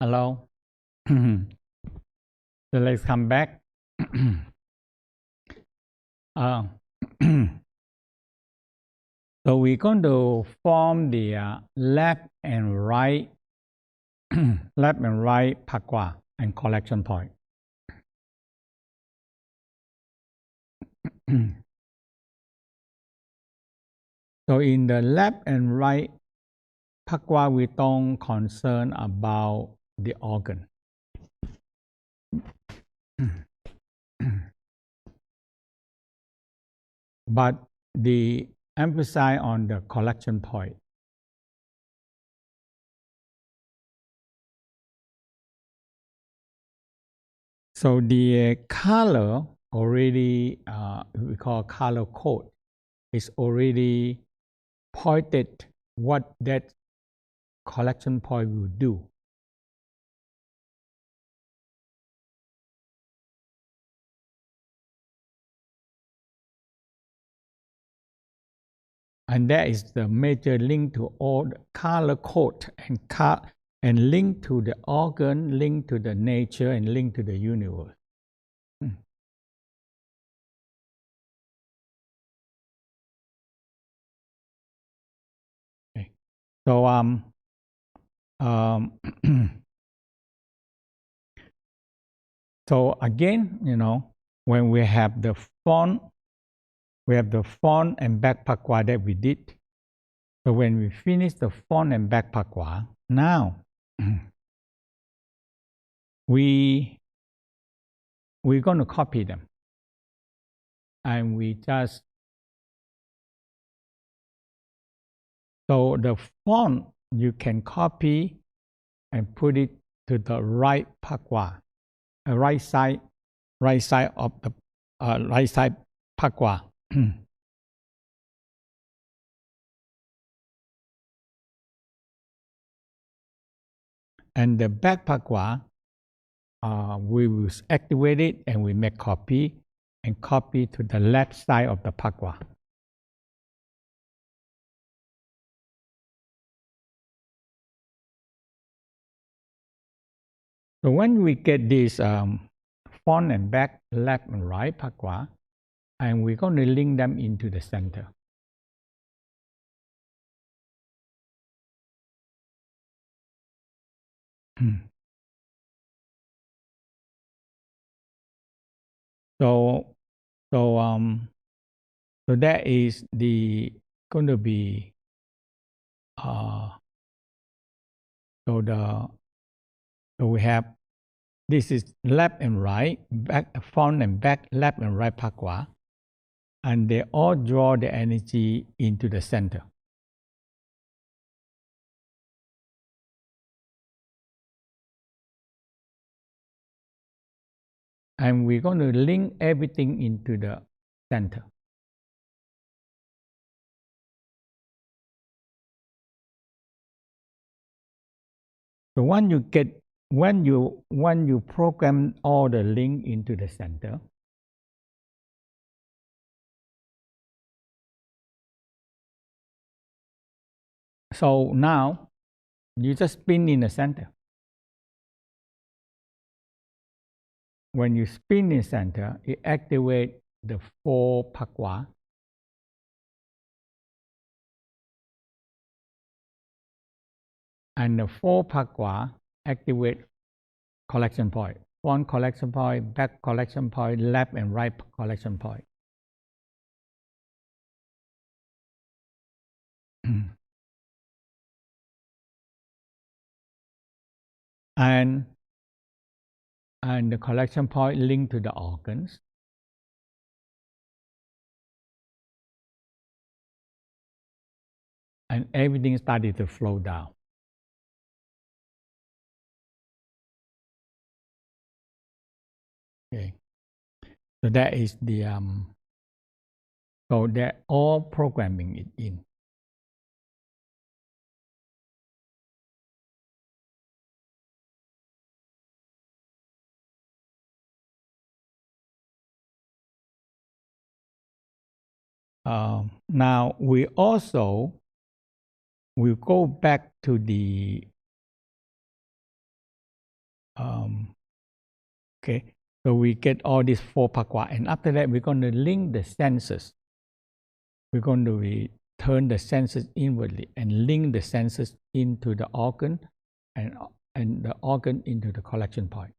Hello. So let's come back. uh, so we're going to form the left and right, left and right pakwa and collection point. So in the left and right pakwa, we don't concern about the organ. But the emphasize on the collection point. So the color already, we call color code, is already pointed what that collection point will do. And that is the major link to all the color code and link to the organ, link to the nature, and link to the universe. Okay. So so again, when we have the front and back pakwa that we did. So when we finish the front and back pakwa, now we're going to copy them, and we just so the font you can copy and put it to the right pakwa, right side of the right side pakwa. And the back pakwa, we will activate it and we make copy and copy to the left side of the pakwa. So when we get this front and back, left and right pakwa, and we're going to link them into the center. So that is going to be so we have this is left and right, back, front and back, left and right pakwa, and they all draw the energy into the center. And we're going to link everything into the center. So when you program all the link into the center, so now you just spin in the center. When you spin in the center, it activates the 4 pakwa. And the 4 pakwa activate collection point. Front collection point, back collection point, left and right collection point. and the collection point linked to the organs. And everything started to flow down. Okay. So that is the so they're all programming it in. Now we also will go back to the Okay, so we get all these 4 pakwa, and after that we're going to link the senses. We're going to turn the senses inwardly and link the senses into the organ, and the organ into the collection point.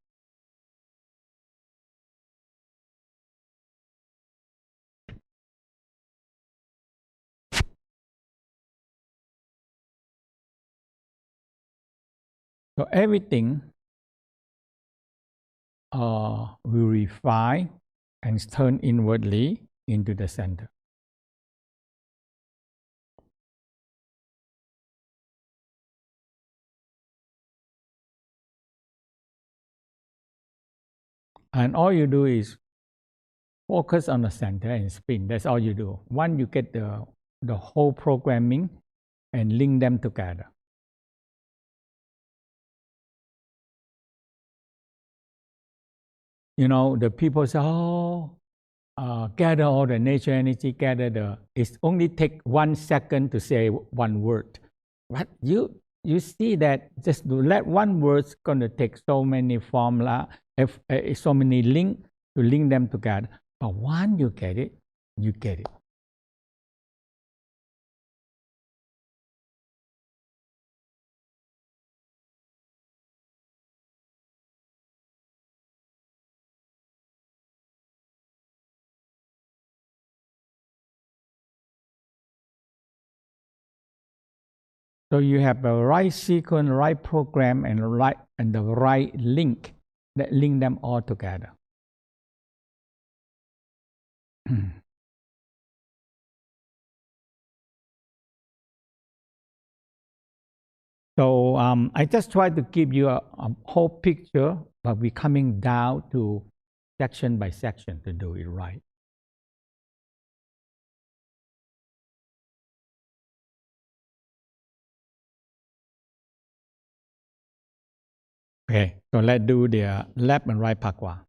So everything will refine and turn inwardly into the center. And all you do is focus on the center and spin. That's all you do. Once you get the whole programming and link them together. You know, the people say, oh, gather all the nature energy, it only take 1 second to say one word. But you see that just to let one word's going to take so many formula, so many link to link them together. But once you get it, you get it. So you have the right sequence, right program, and the right link that link them all together. So I just try to give you a whole picture, but we're coming down to section by section to do it right. Okay, so let's do the left and right pakwa.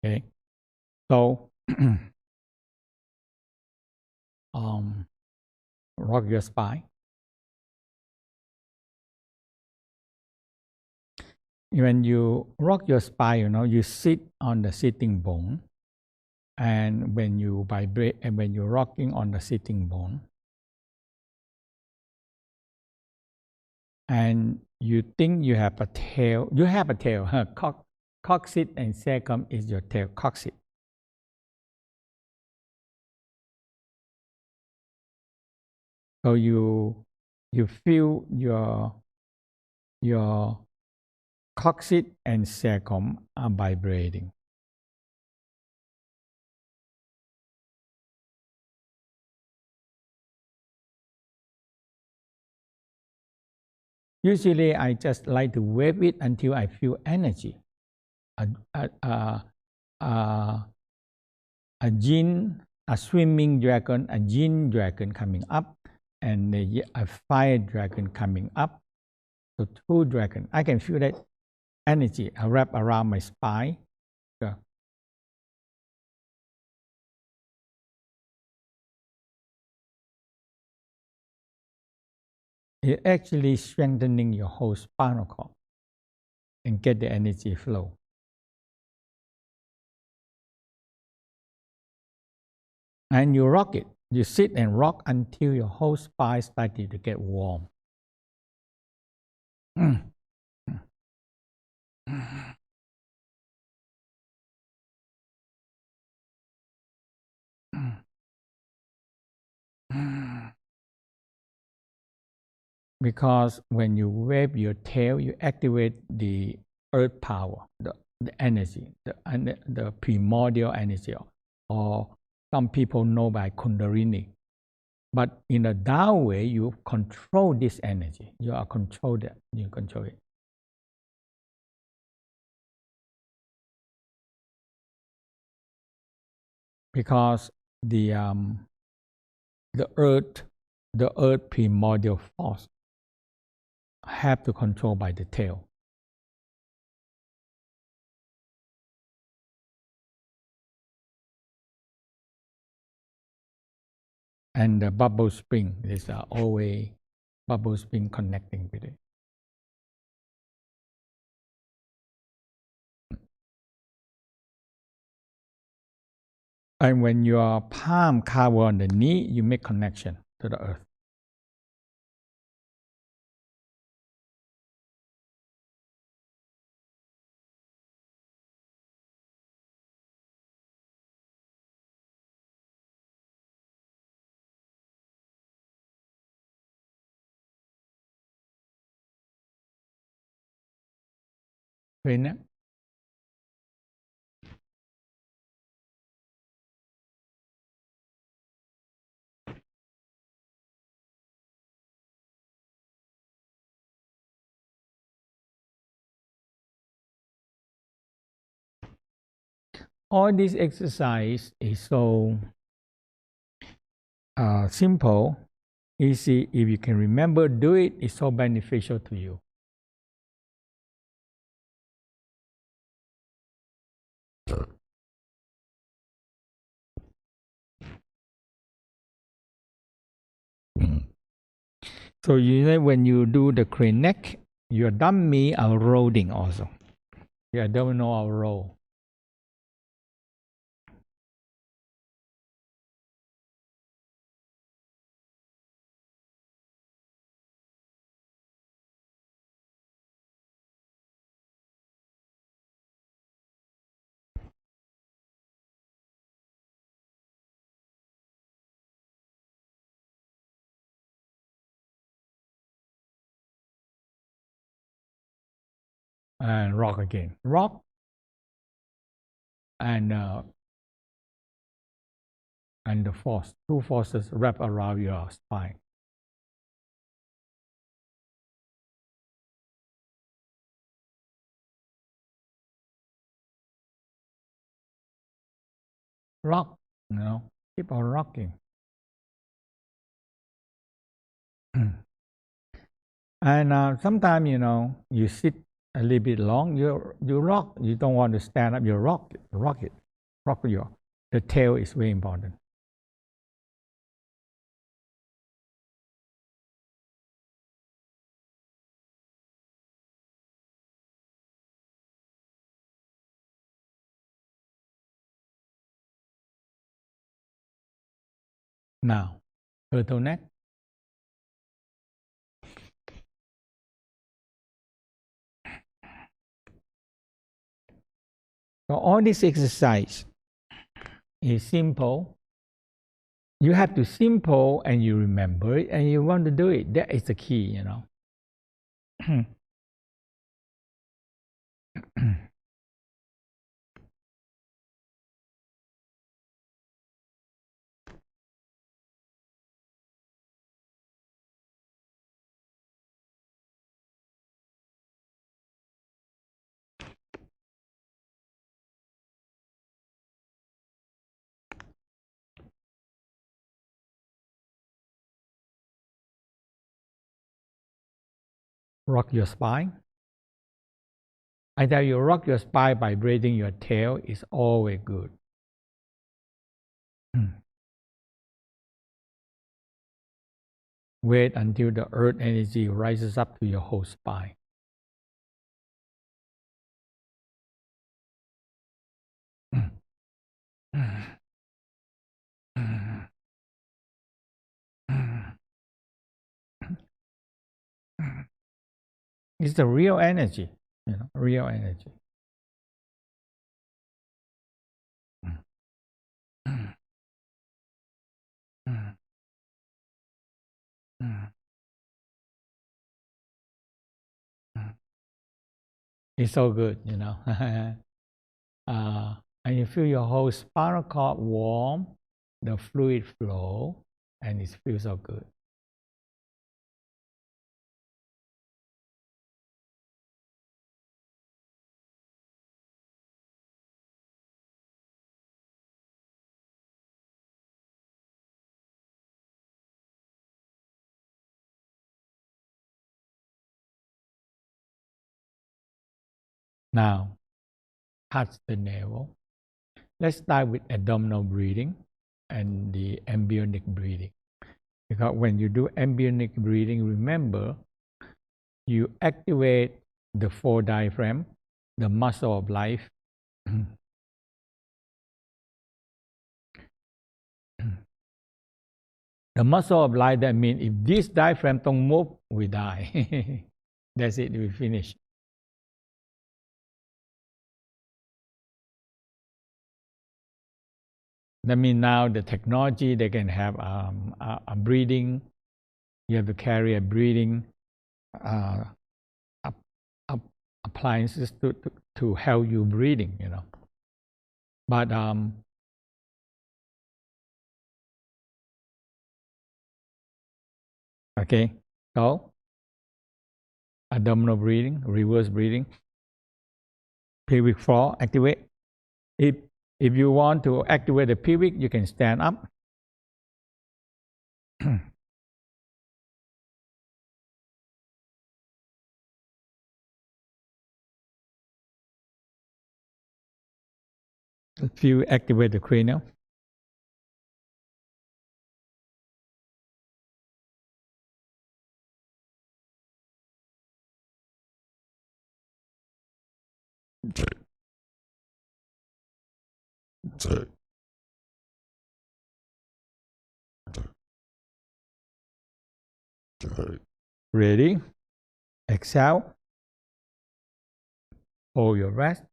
Okay, so rock your spine. When you rock your spine, you know, you sit on the sitting bone, and when you vibrate and when you're rocking on the sitting bone, and you think you have a tail, you have a tail, huh? Coccyx and sacrum is your tail, coccyx. So you feel your coccyx and sacrum are vibrating. Usually, I just like to wave it until I feel energy. A jinn, a swimming dragon, a jinn dragon coming up, and a fire dragon coming up. So 2 dragons. I can feel that energy wrap around my spine. So it's actually strengthening your whole spinal cord and get the energy flow. And you rock it. You sit and rock until your whole spine started to get warm. Because when you wave your tail, you activate the earth power, the energy, the primordial energy, or some people know by Kundalini. But in a down way, you control this energy. You are controlled it. You control it. Because the earth primordial force have to control by the tail. And the bubble spring is always bubbles being connecting with it. And when your palm cover on the knee, you make connection to the earth. Right? All this exercise is so simple, easy. If you can remember, do it. It's so beneficial to you. So you know when you do the crane neck, your dummy are rolling also. Your abdominal are roll. And rock again. Rock and the force. Two forces wrap around your spine. Rock, keep on rocking. And sometimes, you sit a little bit long, you rock, you don't want to stand up, you rock it, rock the tail is very important. Now, turtleneck. So all this exercise is simple. You have to simple and you remember it and you want to do it. That is the key, Rock your spine. I tell you, rock your spine by braiding your tail is always good. Wait until the earth energy rises up to your whole spine. It's the real energy, real energy. It's so good, and you feel your whole spinal cord warm, the fluid flow, and it feels so good. Now, touch the navel. Let's start with abdominal breathing and the embryonic breathing. Because when you do embryonic breathing, remember you activate the four diaphragm, the muscle of life. The muscle of life, that means if this diaphragm don't move, we die. That's it, we finish. That means now the technology, they can have a breathing. You have to carry a breathing uh, appliances to help you breathing, you know. But okay, so abdominal breathing, reverse breathing, pelvic floor activate. If if you want to activate the pelvic, you can stand up. If you activate the cranial, ready, exhale, hold your breath.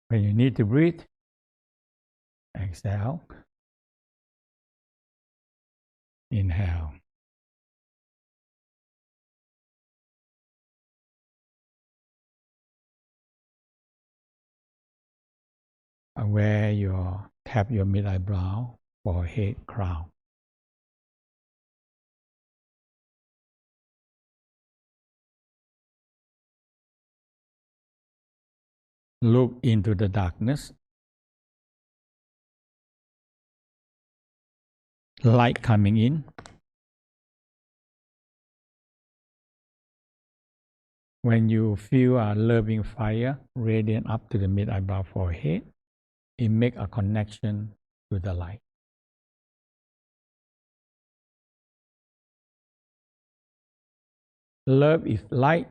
When you need to breathe, exhale, inhale. Where your tap your mid eyebrow, forehead, crown. Look into the darkness. Light coming in. When you feel a loving fire radiant up to the mid eyebrow, forehead, it make a connection to the light. Love is light.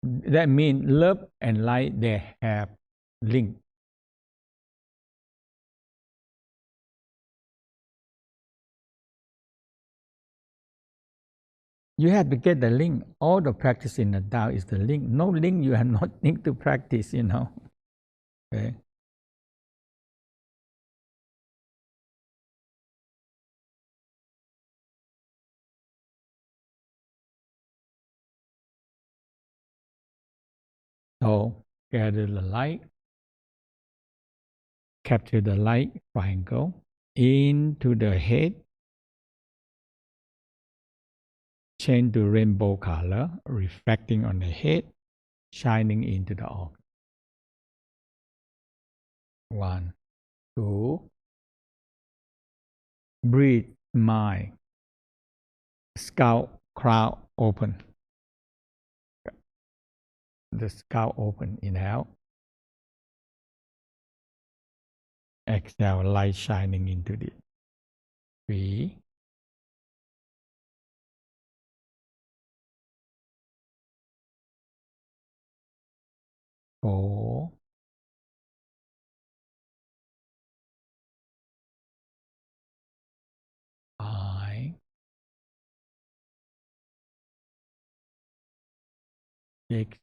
That means love and light, they have link. You have to get the link. All the practice in the Tao is the link. No link, you have nothing to practice, you know. Okay. So gather the light, capture the light triangle into the head, change to rainbow color, reflecting on the head, shining into the organ. 1, 2, breathe, mind, skull, crown open. The skull open, inhale. Exhale, light shining into it. 3, 4, 5, 6,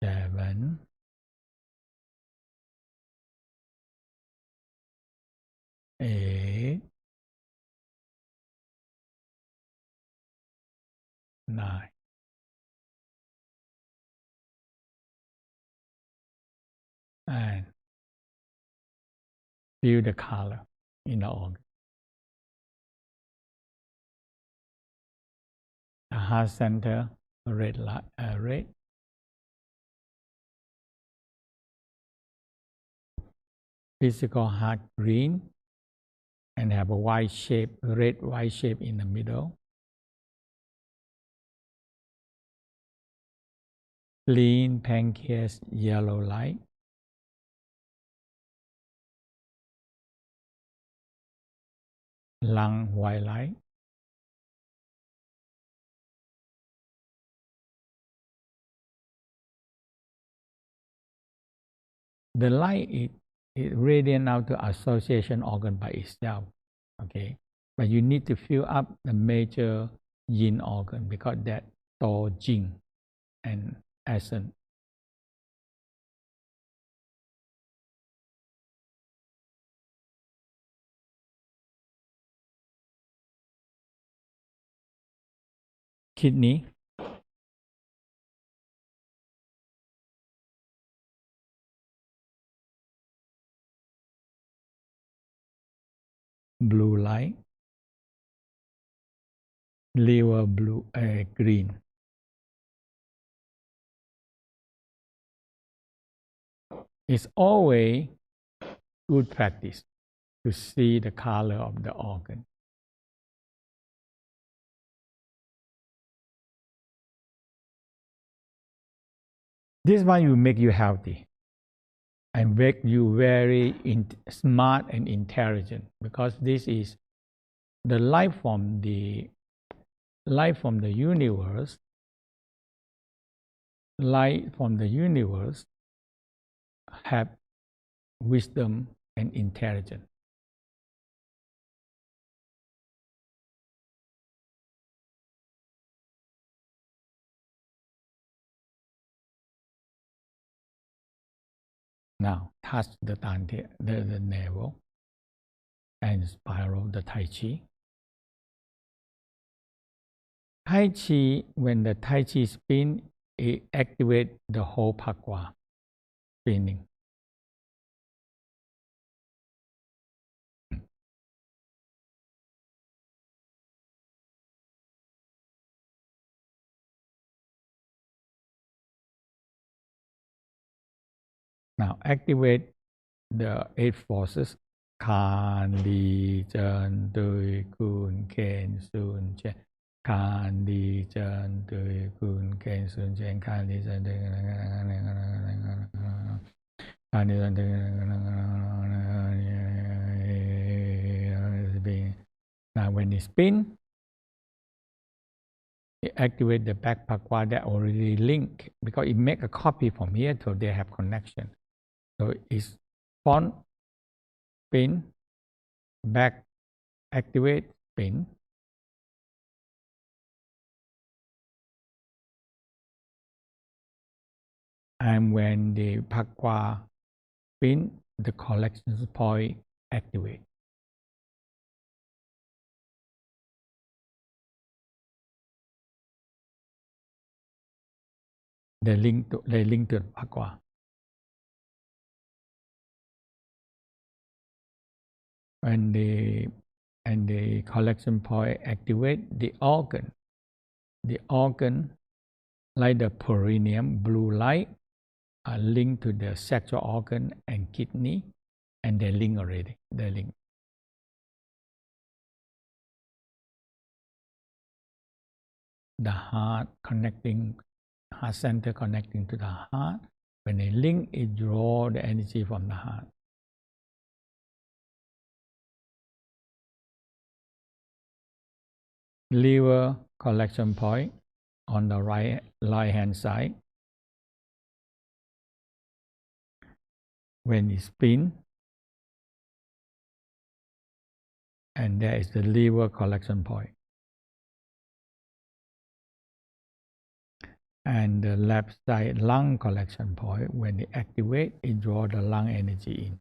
7, 8, 9. feel the color in the organ. The heart center, red light, red. Physical heart, green, and have a white shape, red white shape in the middle. Spleen, pancreas, yellow light. Lung, white light. The light is radiant out to association organ by itself, okay? But you need to fill up the major yin organ because that store jing and essence. Kidney, blue light. Liver, blue, green. It's always good practice to see the color of the organ. This one will make you healthy and make you very smart and intelligent because this is the life from the universe. Light from the universe have wisdom and intelligence. Now touch the navel and spiral the Tai Chi. Tai Chi, when the Tai Chi spin, it activates the whole Pakwa spinning. Now activate the 8 forces. Khan, Li, Chen, Tui, Kun, Ken, Sun, Chen. Khan, Li, Chen, Tui, Kun, Ken, Sun, Chen. Khan, Li, Chen, Tui, Khan, Li, Chen, Tui. Now when it spin, it activates the back Pakwa that already linked because it make a copy from here, so they have connection. So it's front, spin, back, activate, spin. And when the Pakwa spin, the collection point activate. They link to the Pakwa. When the collection point activate the organ like the perineum, blue light, are linked to the sexual organ and kidney, and they link already. They link. The heart center connecting to the heart. When they link, it draws the energy from the heart. Liver collection point on the right hand side. When it spin, and there is the liver collection point. And the left side lung collection point, when it activate, it draws the lung energy in.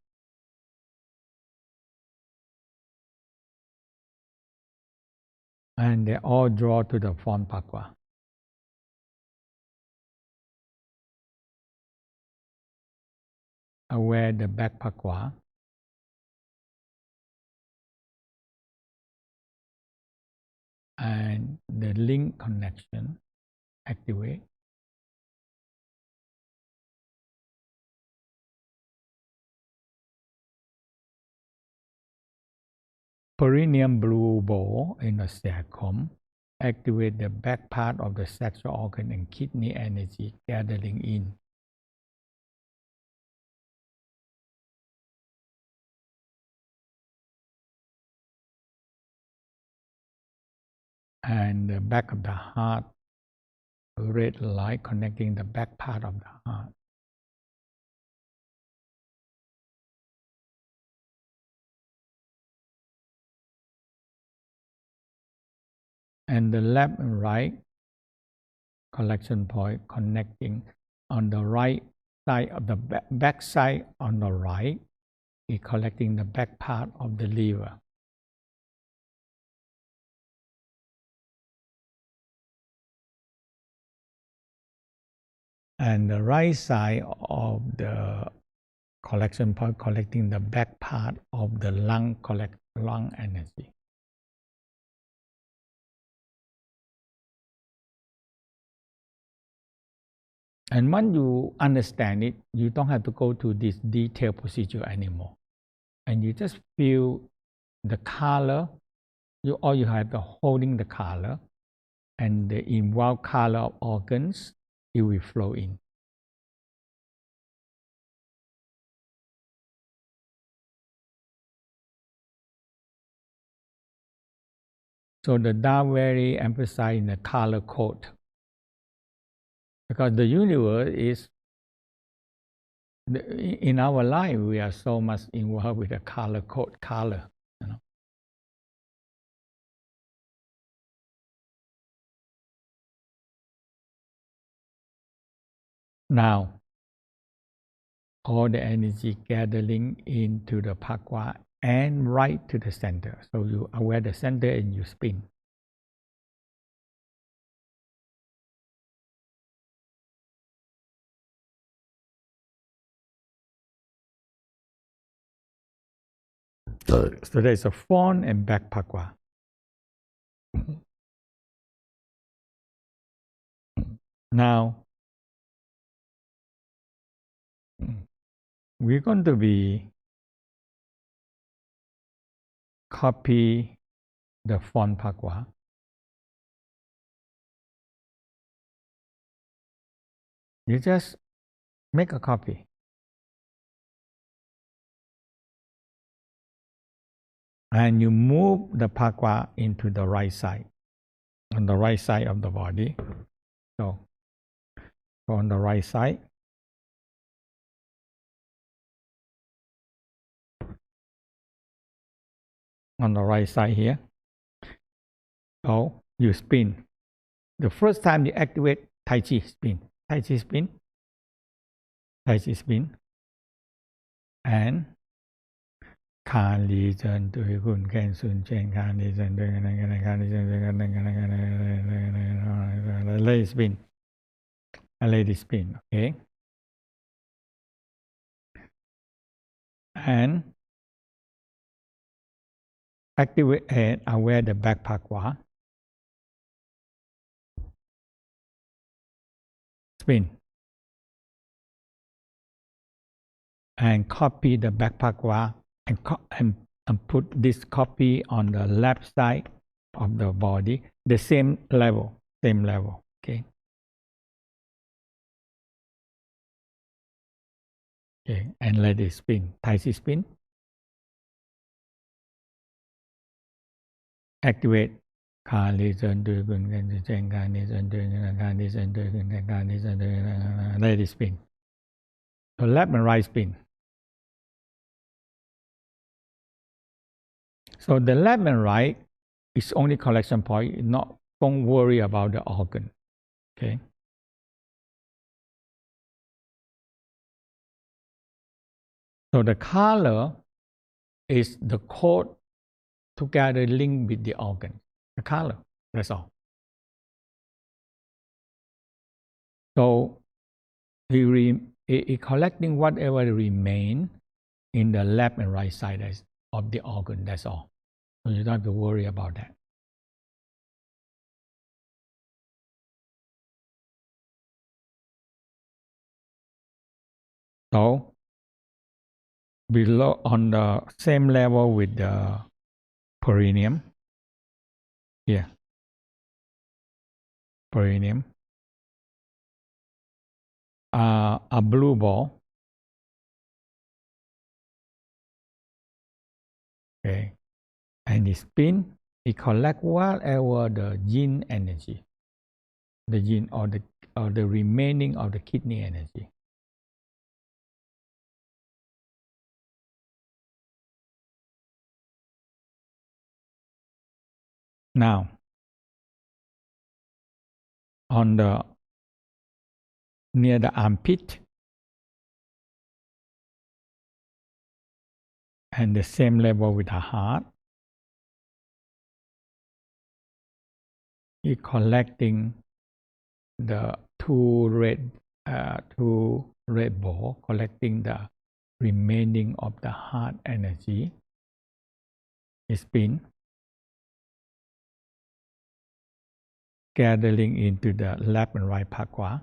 And they all draw to the front Pakwa. Where the back Pakwa and the link connection activate. Perineum blue ball in the sacrum activate the back part of the sexual organ and kidney energy gathering in. And the back of the heart, red light connecting the back part of the heart. And the left and right collection point connecting on the right side of the back side on the right is collecting the back part of the liver. And the right side of the collection point collecting the back part of the lung energy. And once you understand it, you don't have to go to this detailed procedure anymore. And you just feel the color. All you have to holding the color, and the involved color of organs, it will flow in. So the Tao very emphasize in the color code, because the universe is, in our life, we are so much involved with the color code, color. Now, all the energy gathering into the pakwa and right to the center. So you are aware the center and you spin. So there's a front and back pakwa. Now, we're going to be copy the front pakwa. You just make a copy. And you move the pakwa into the right side, on the right side of the body. So on the right side. On the right side here. So you spin. The first time you activate Tai Chi spin. Tai Chi spin. Tai Chi spin. And Khan Li Zhen Dui Kun Ken Sun Chen Khan Li Zhen Dui Khan Li Zhen let it spin. Let it spin. Okay. And activate and aware the back pakwa. Spin. And copy the back pakwa and put this copy on the left side of the body, the same level. Okay. Okay, and let it spin. Tai Chi spin. Activate. Let it spin. So left and right spin. So the left and right is only collection point. Don't worry about the organ. Okay. So the color is the code together link with the organ. The color, that's all. So it collecting whatever remain in the left and right side of the organ, that's all. So you don't have to worry about that. So below on the same level with the perineum. Here, perineum. A blue ball. Okay. And it spin, it collect whatever the yin energy, the yin or the remaining of the kidney energy. Now, on the near the armpit, and the same level with the heart, it collecting the two red ball, collecting the remaining of the heart energy. It spin, gathering into the left and right pakwa.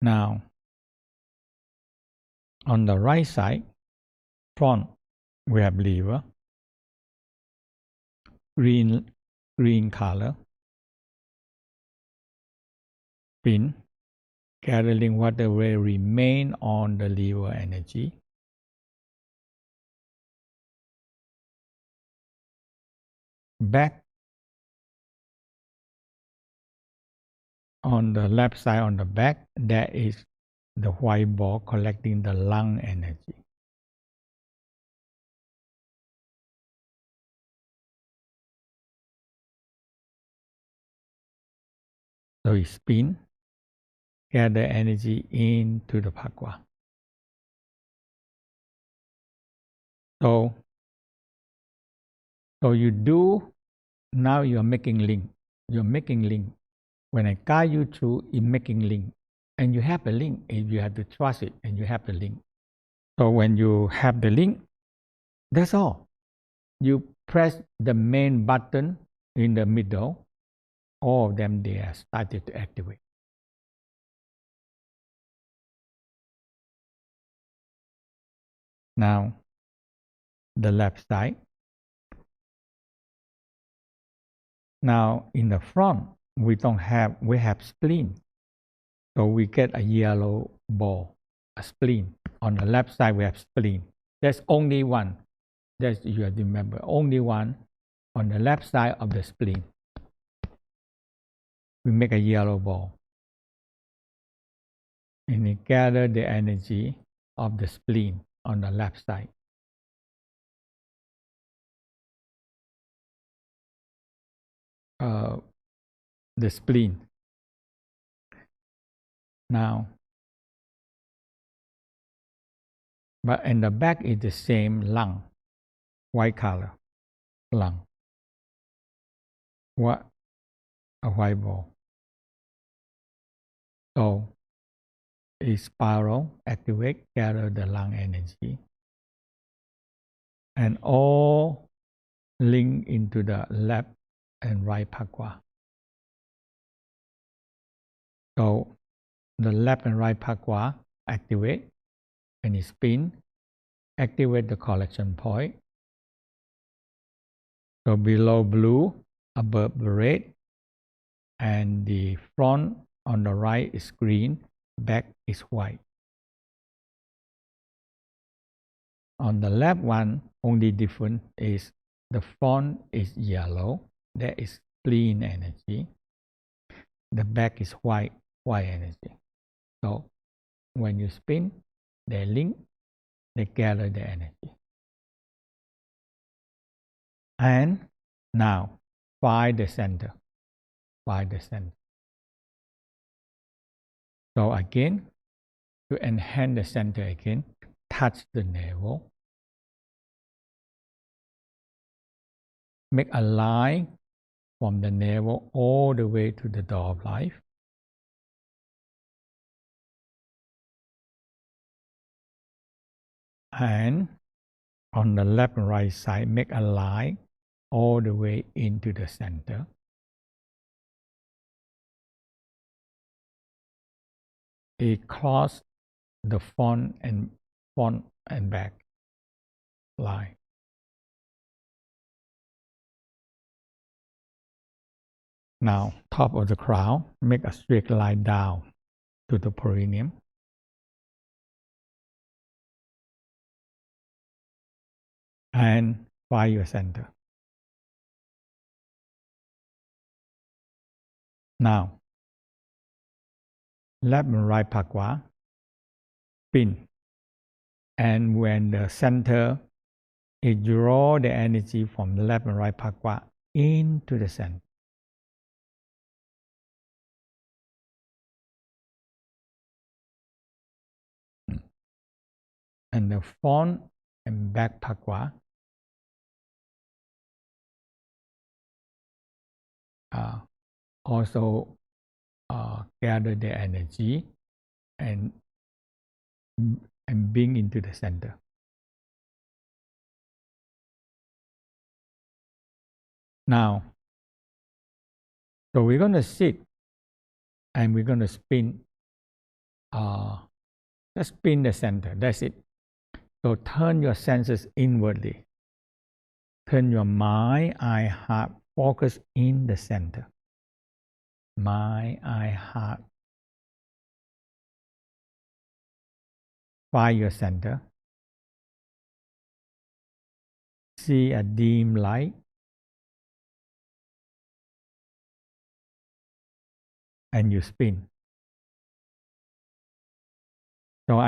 Now, on the right side, front, we have liver, green color, spin, gathering whatever remain on the liver energy. Back, on the left side on the back, that is the white ball collecting the lung energy. So it spin, gather energy into the pakwa. So you do, now you're making link. You're making link. When I guide you through in making link, and you have a link, and you have to trust it, and you have the link. So when you have the link, that's all. You press the main button in the middle, all of them, they are started to activate. Now, the left side. Now, in the front, we have spleen. So we get a yellow ball, a spleen. On the left side, we have spleen. There's only one. That's, you have to remember, only one on the left side of the spleen. We make a yellow ball. And it gather the energy of the spleen on the left side. The spleen. Now, but in the back is the same lung, white color, lung. What? A white ball. So, a spiral activate, gather the lung energy, and all link into the left and right pakwa. So the left and right pakwa activate, and it spin, activate the collection point. So below blue, above red, and the front on the right is green, back is white. On the left one, only different is the front is yellow, that is spleen energy. The back is white energy. So when you spin, they link, they gather the energy. And now find the center. Find the center. So again, to enhance the center again, touch the navel. Make a line from the navel all the way to the door of life. And on the left and right side, make a line all the way into the center. It crosses the front and back line. Now, top of the crown, make a straight line down to the perineum. And find your center. Now, left and right pakwa, spin. And when the center, it draw the energy from the left and right pakwa into the center. And the front and back pakwa also gather the energy and bring into the center. Now, so we're going to sit and we're going to spin. Just spin the center. That's it. So turn your senses inwardly. Turn your mind, eye, heart, focus in the center. Mind, eye, heart. Find your center. See a dim light. And you spin. So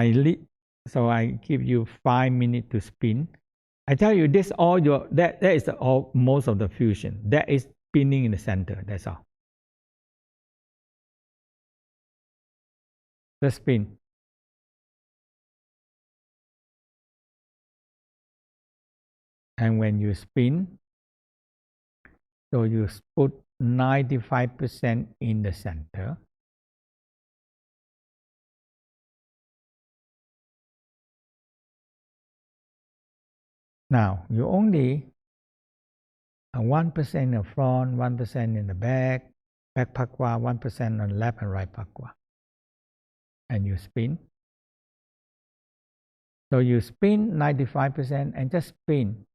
I give you 5 minutes to spin. I tell you, this all your that is all most of the fusion. That is spinning in the center. That's all. Just spin. And when you spin, so you put 95% in the center. Now, you only 1% in the front, 1% in the back pakwa, 1% on left and right pakwa. And you spin. So you spin 95% and just spin.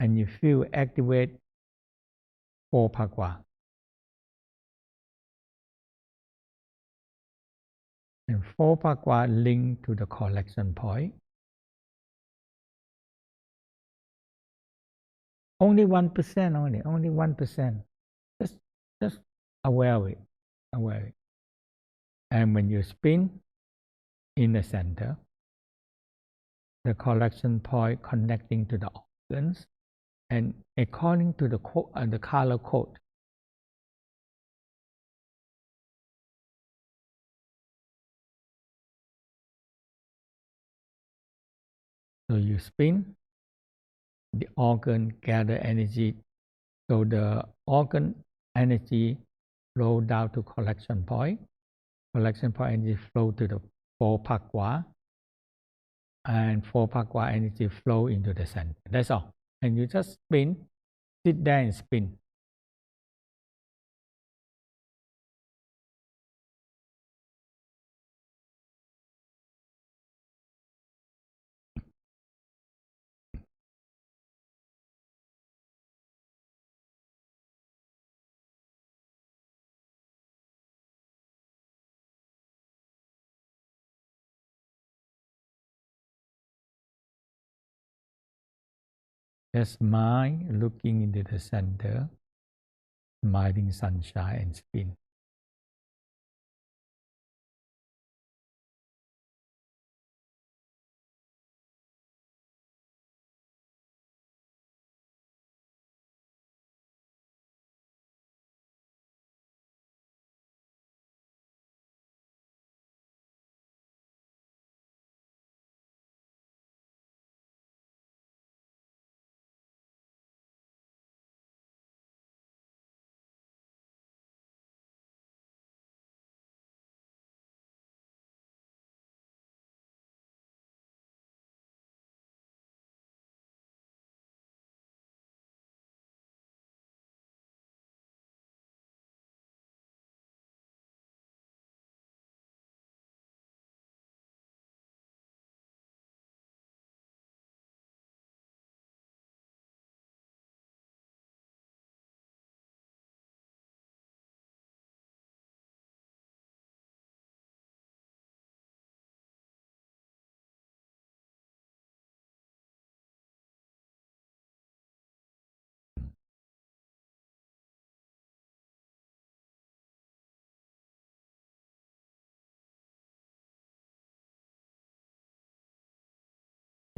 And you feel activate 4 pakwa. And 4 pakwa link to the collection point. Only 1%, only 1%. Just aware of it. Aware of it. And when you spin in the center, the collection point connecting to the organs, and according to the color code. So you spin, the organ gather energy. So the organ energy flow down to collection point. Collection point energy flow to the 4 pakwa. And 4 pakwa energy flow into the center. That's all. And you just spin, sit there and spin. Just mind looking into the center, smiling sunshine and spin.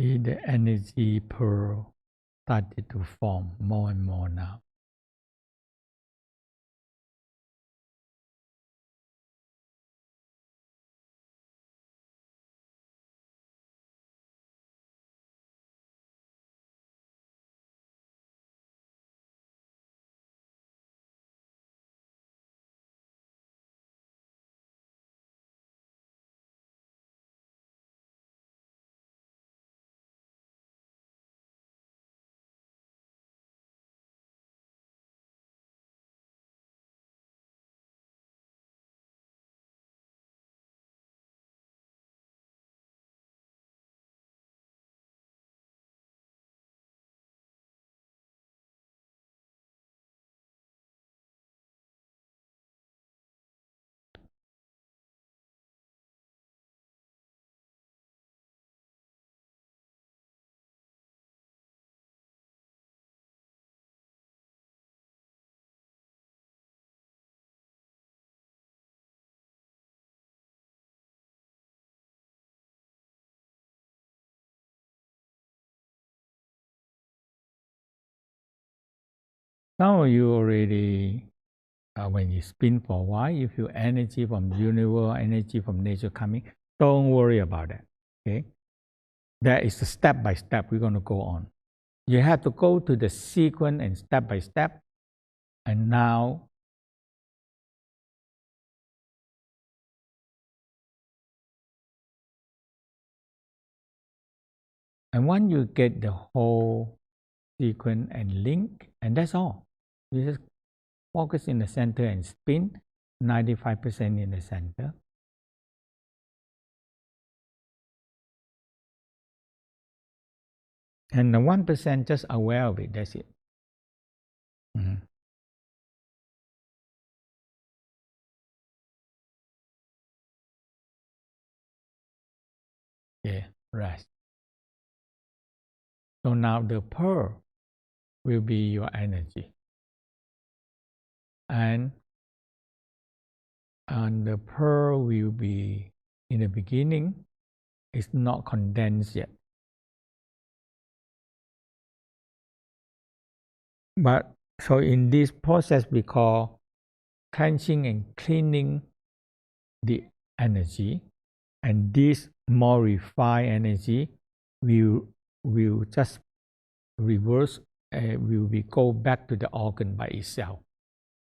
The energy pearl started to form more and more now. Now you already, when you spin for a while, you feel energy from the universe, energy from nature coming. Don't worry about that. Okay, that is a step by step. We're going to go on. You have to go to the sequence and step by step. And now, and once you get the whole sequence and link, and that's all. You just focus in the center and spin 95% in the center. And the 1% just aware of it, that's it. Mm-hmm. Yeah, rest. So now the pearl will be your energy. And the pearl will be, in the beginning, it's not condensed yet. But so in this process, we call cleansing and cleaning the energy. And this more refined energy will just reverse, will be go back to the organ by itself.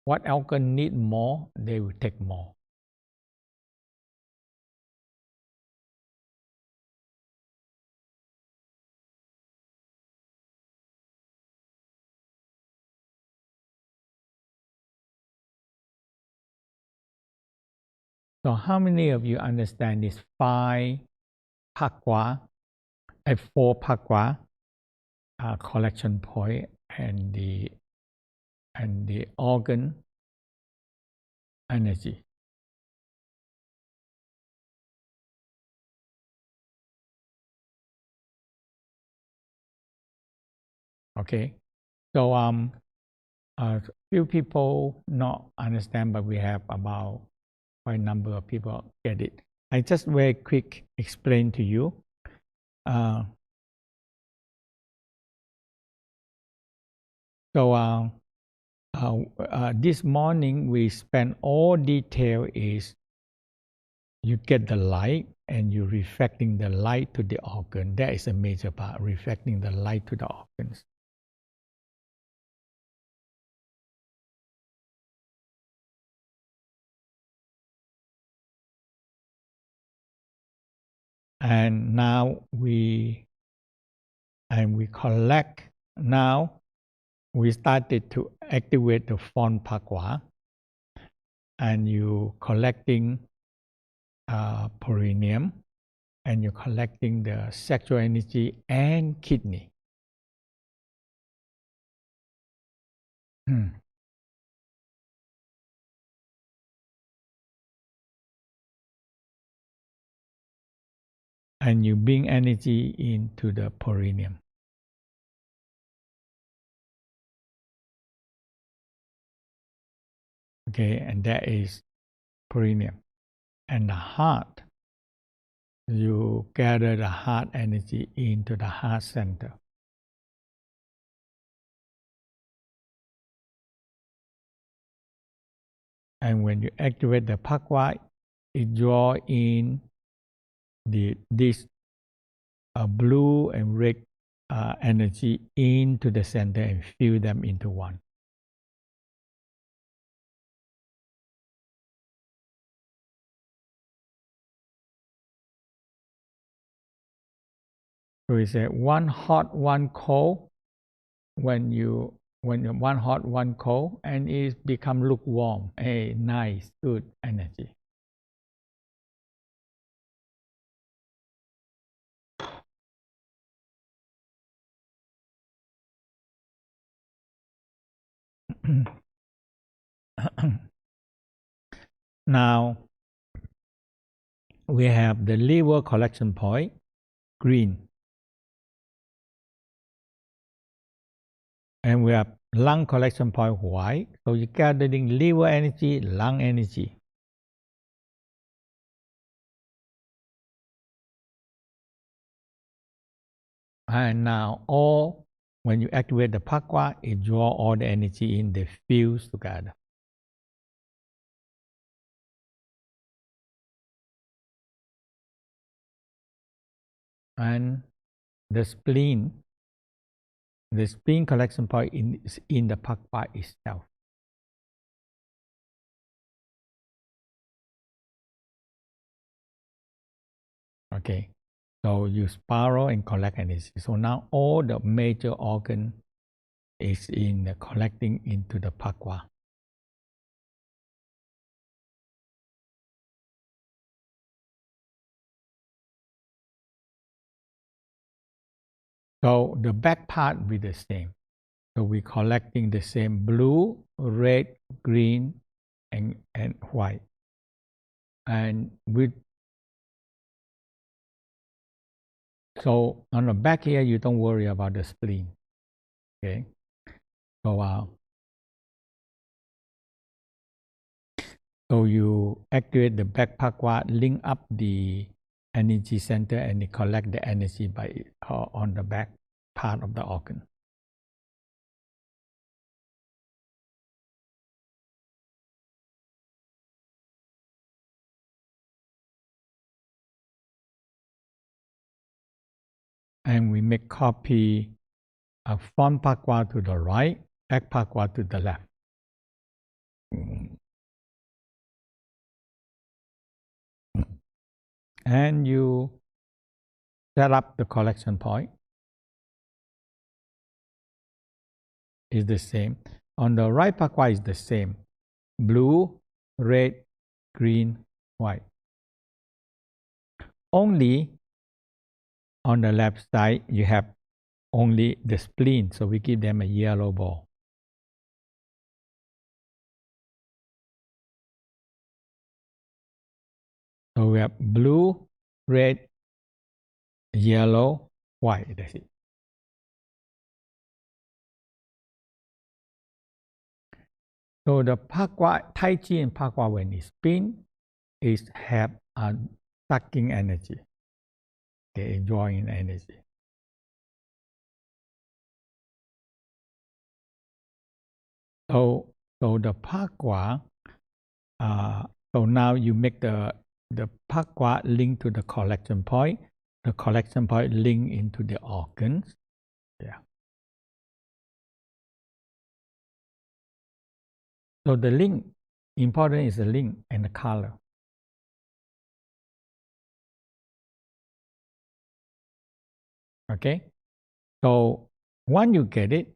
What organ need more, they will take more. So how many of you understand this 5 pakwa, 4 pakwa collection point and the organ energy? Okay, so a few people not understand, but we have about quite a number of people get it. I just very quick explain to you. This morning we spent all detail is you get the light and you reflecting the light to the organ. That is a major part, reflecting the light to the organs. And now we collect. Now we started to activate the phone pakwa, and you collecting perineum, and you're collecting the sexual energy and kidney. And you bring energy into the perineum. Okay, and that is perineum. And the heart, you gather the heart energy into the heart center. And when you activate the pakwa, it draw in this blue and red energy into the center and fill them into one. So we say one hot, one cold. When one hot, one cold, and it become lukewarm, a nice, good energy. Now we have the liver collection point, green, and we have lung collection point, white. So you're gathering liver energy, lung energy. And now when you activate the pakwa, it draw all the energy in, they fuse together. And the spleen collection point is in the pakwa itself. Okay, so you spiral and collect energy. So now all the major organ is in the collecting into the pakwa. So the back part will be the same. So we're collecting the same blue, red, green, and white. And so on the back here, you don't worry about the spleen. Okay. So you activate the back pakwa, link up the energy center, and it collect the energy on the back part of the organ. And we make copy of front pakwa to the right, back pakwa to the left. And you set up the collection point. Is the same. On the right pakwa is the same. Blue, red, green, white. Only on the left side, you have only the spleen, so we give them a yellow ball. So we have blue, red, yellow, white. That's it. So the pakwa, Tai Chi and pakwa, when it spin, is have a sucking energy. Okay, drawing energy. So the pakwa, so now you make the pakwa link to the collection point. The collection point link into the organs. Yeah. So the link, important is the link and the color. Okay. So once you get it,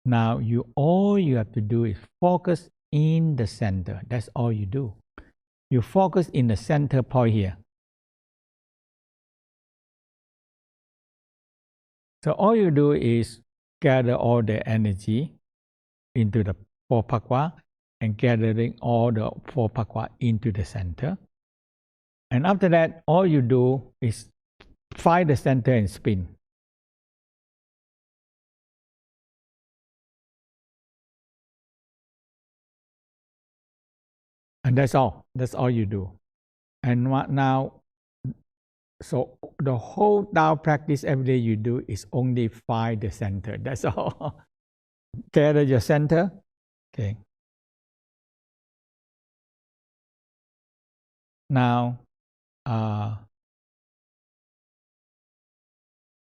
now all you have to do is focus in the center. That's all you do. You focus in the center point here. So all you do is gather all the energy into the 4 pakwa and gathering all the 4 pakwa into the center. And after that, all you do is find the center and spin. And that's all. That's all you do. And now So the whole Tao practice every day you do is only find the center. That's all. Gather your center. Okay. Now, uh,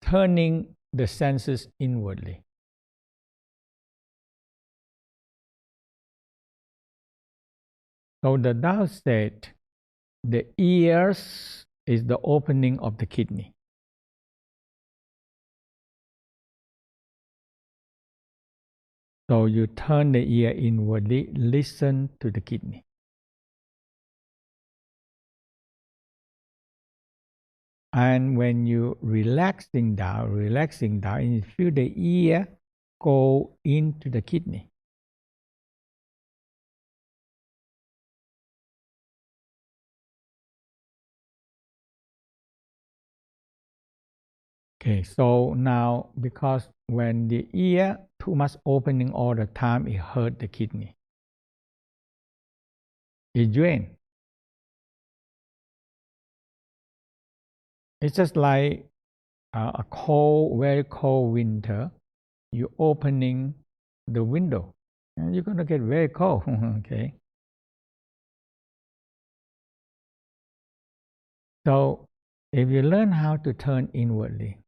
turning the senses inwardly. So the Tao said the ears is the opening of the kidney. So you turn the ear inwardly, listen to the kidney. And when you relaxing down, and you feel the ear go into the kidney. Okay, so now because when the ear too much opening all the time, it hurt the kidney. It drain. It's just like a cold, very cold winter. You opening the window, and you're gonna get very cold. Okay. So if you learn how to turn inwardly,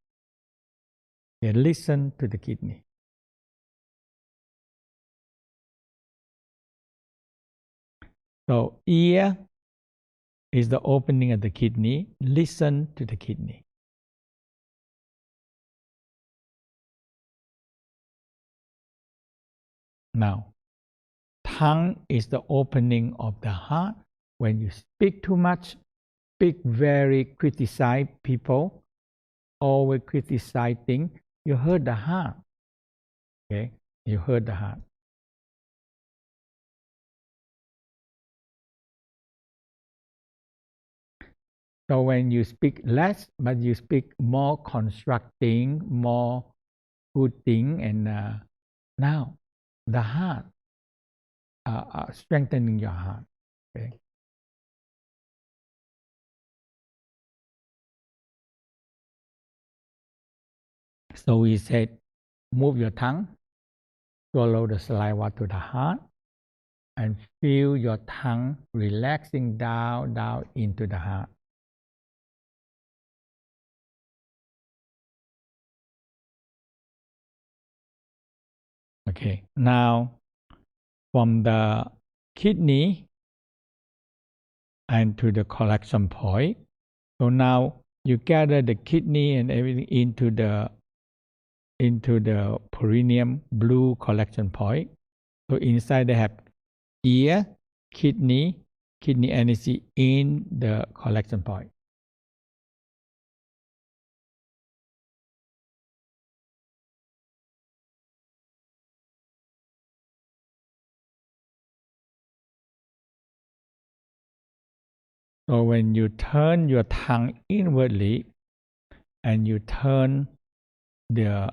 you listen to the kidney. So ear is the opening of the kidney. Listen to the kidney. Now, tongue is the opening of the heart. When you speak too much, speak very criticize people, always criticizing, you hurt the heart. Okay, you hurt the heart. So when you speak less, but you speak more constructing, more good thing, and now the heart, strengthening your heart. Okay. So we said, move your tongue, swallow the saliva to the heart, and feel your tongue relaxing down into the heart. Okay, now from the kidney and to the collection point. So now you gather the kidney and everything into the perineum blue collection point. So inside they have ear, kidney energy in the collection point. So when you turn your tongue inwardly and you turn the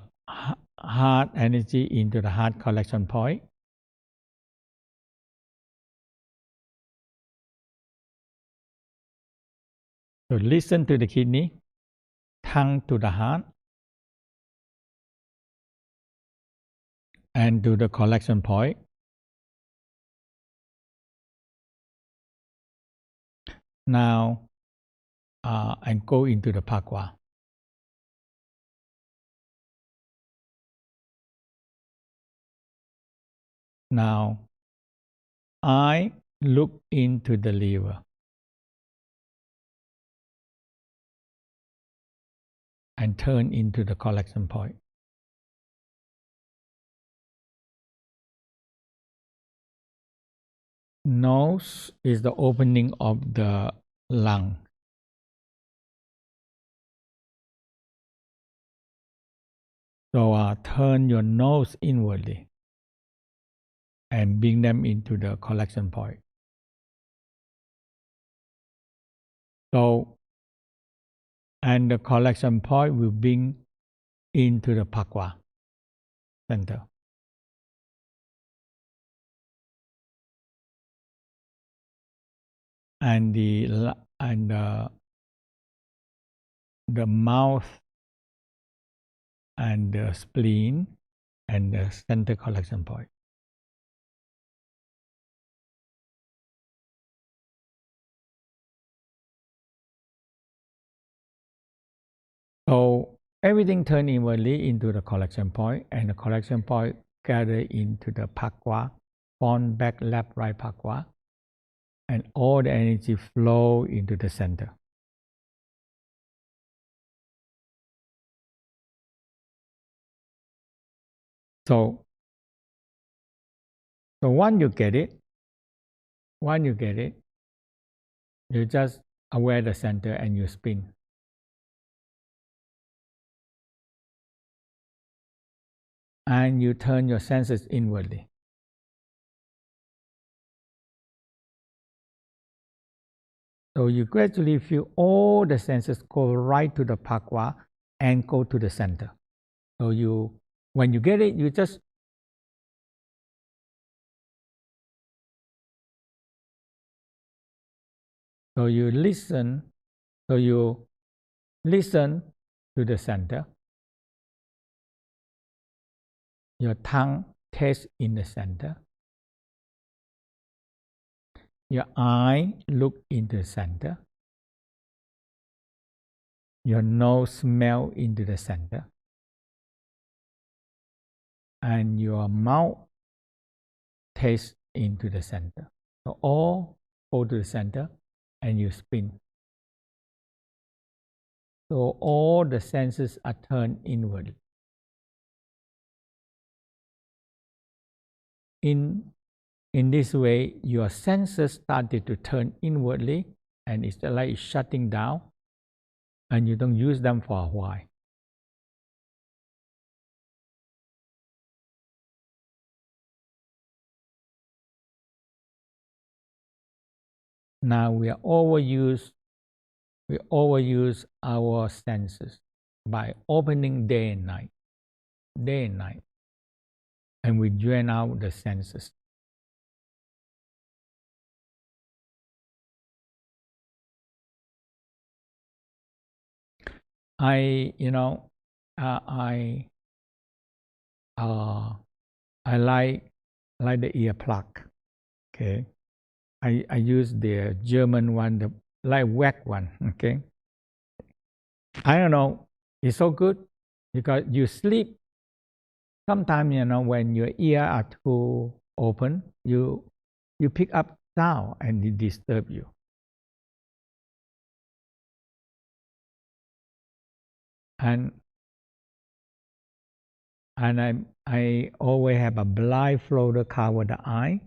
heart energy into the heart collection point, so listen to the kidney, tongue to the heart, and to the collection point. Now, and go into the pakwa. Now, I look into the liver and turn into the collection point. Nose is the opening of the lung. So turn your nose inwardly and bring them into the collection point. So, and the collection point will bring into the pakwa center. And the mouth and the spleen and the center collection point. So everything turn inwardly into the collection point, and the collection point gather into the pakwa, front, back, left, right pakwa, and all the energy flow into the center. So once you get it, you just aware the center and you spin. And you turn your senses inwardly. So you gradually feel all the senses go right to the pakwa and go to the center. So when you get it, you just you listen to the center. Your tongue tastes in the center. Your eye look into the center. Your nose smell into the center. And your mouth taste into the center. So all go to the center and you spin. So all the senses are turned inward. In this way, your senses started to turn inwardly, and it's like shutting down, and you don't use them for a while. Now we overuse our senses by opening day and night, and we drain out the senses. I like the earplug. Okay, I use the German one, the like whack one. Okay, I don't know. It's so good because you sleep. Sometimes when your ear are too open, you pick up sound and it disturb you. And I always have a blindfolder cover the eye.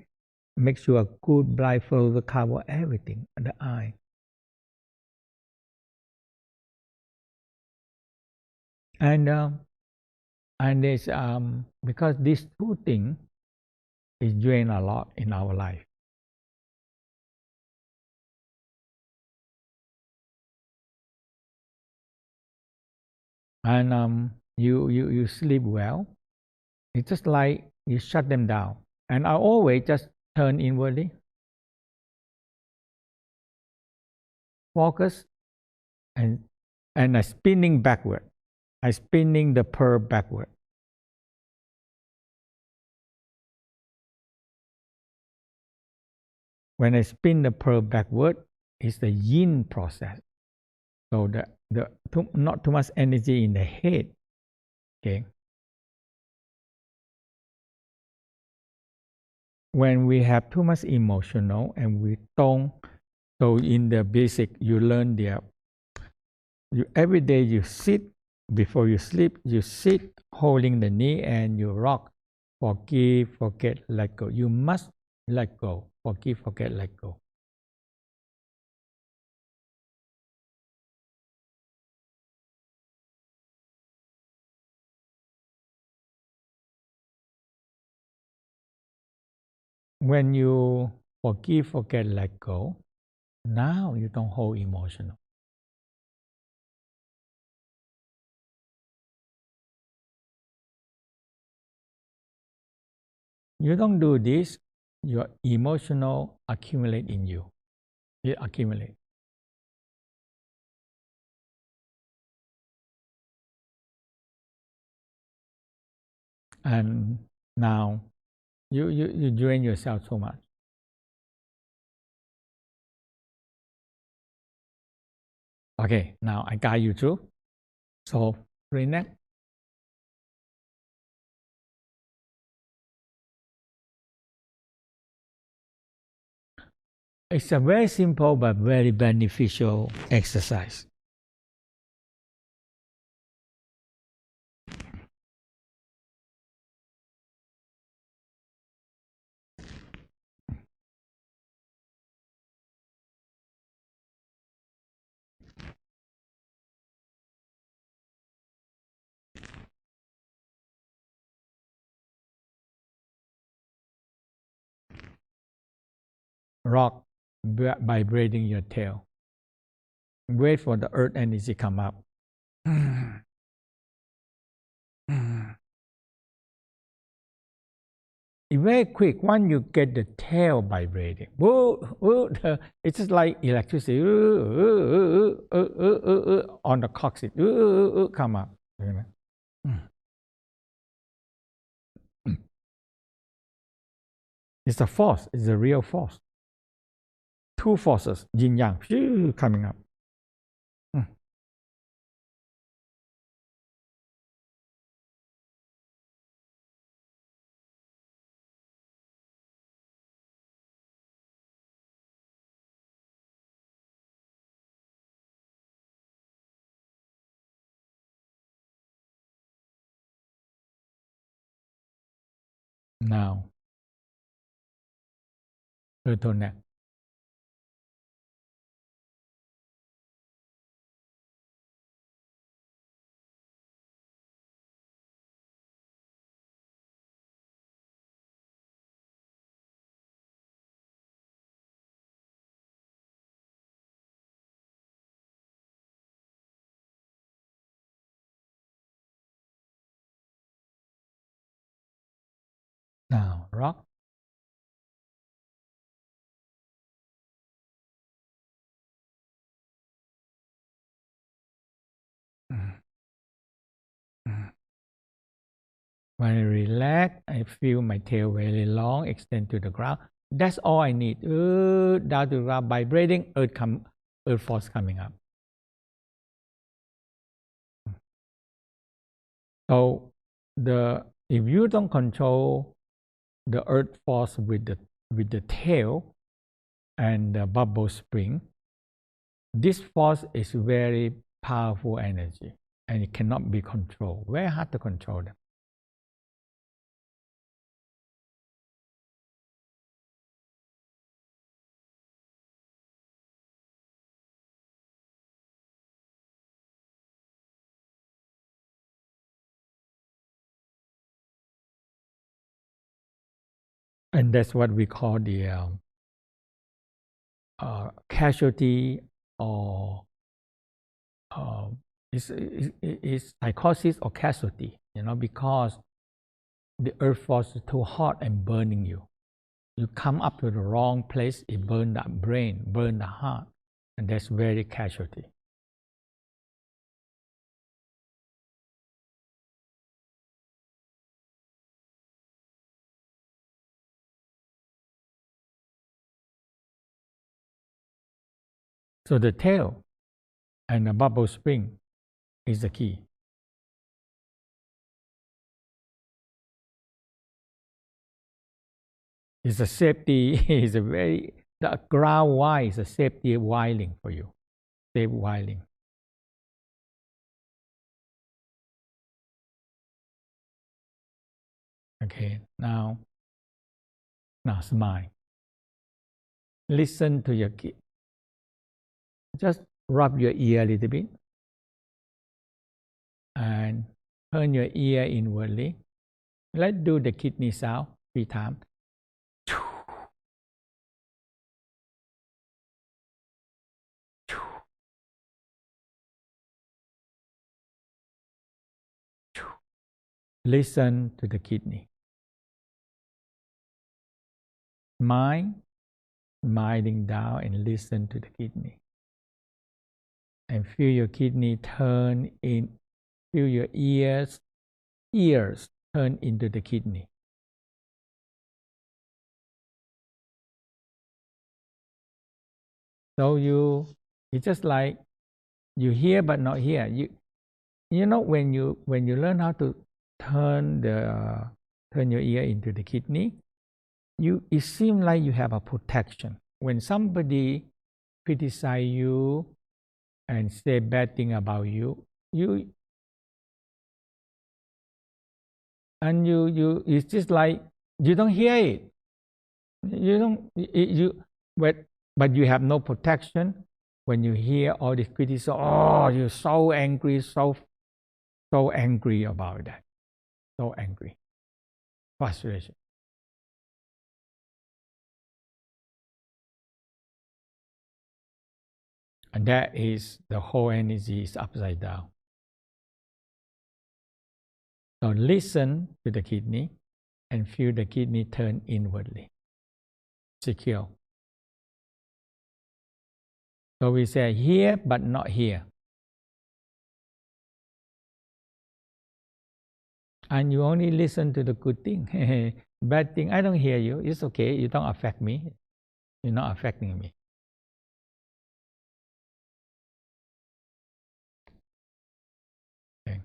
Make sure a good blindfolder cover everything the eye. And there's because these two things is drain a lot in our life. And you sleep well. It's just like you shut them down. And I always just turn inwardly, focus, and I spinning backward. I spinning the pearl backward. When I spin the pearl backward, it's the yin process. So not too much energy in the head. Okay. When we have too much emotional and we don't, so in the basic, you learn every day you sit before you sleep, you sit holding the knee and you rock. Forgive, forget, let go. You must let go. Forgive, forget, let go. When you forgive, forget, let go, now you don't hold emotional. You don't do this, your emotional accumulate in you. It accumulate. And now you drain yourself so much. Okay, now I guide you through. So free neck. It's a very simple but very beneficial exercise. Rock by braiding your tail. Wait for the earth energy come up. It's very quick. Once you get the tail vibrating, it's just like electricity on the coccyx. Come up. It's a force. It's a real force. Two forces, yin yang, coming up. Now, turtleneck. Now, rock. When I relax, I feel my tail very long, extend to the ground. That's all I need. Down to the ground, vibrating, earth force coming up. So if you don't control the earth force with the tail and the bubble spring, this force is very powerful energy and it cannot be controlled. Very hard to control them. And that's what we call the casualty or is psychosis or casualty, because the earth force is too hot and burning you. You come up to the wrong place, it burn the brain, burn the heart, and that's very casualty. So the tail and the bubble spring is the key. It's a safety, the ground wire is a safety wiring for you, safe wiring. Okay, now smile. Listen to your kid. Just rub your ear a little bit and turn your ear inwardly. Let's do the kidney sound 3 times. Listen to the kidney. Smiling down and listen to the kidney. And feel your kidney turn in, feel your ears turn into the kidney. So it's just like you hear but not hear. You know when you learn how to turn your ear into the kidney, it seems like you have a protection. When somebody criticize you and say bad thing about you, it's just like you don't hear it. You don't you but you have no protection when you hear all this criticism. Oh, you're so angry, so angry about that, so angry, frustration, and that is the whole energy is upside down. So listen to the kidney and feel the kidney turn inwardly, secure. So we say here but not here. And you only listen to the good thing. Bad thing, I don't hear you. It's okay. You don't affect me. You're not affecting me. Okay.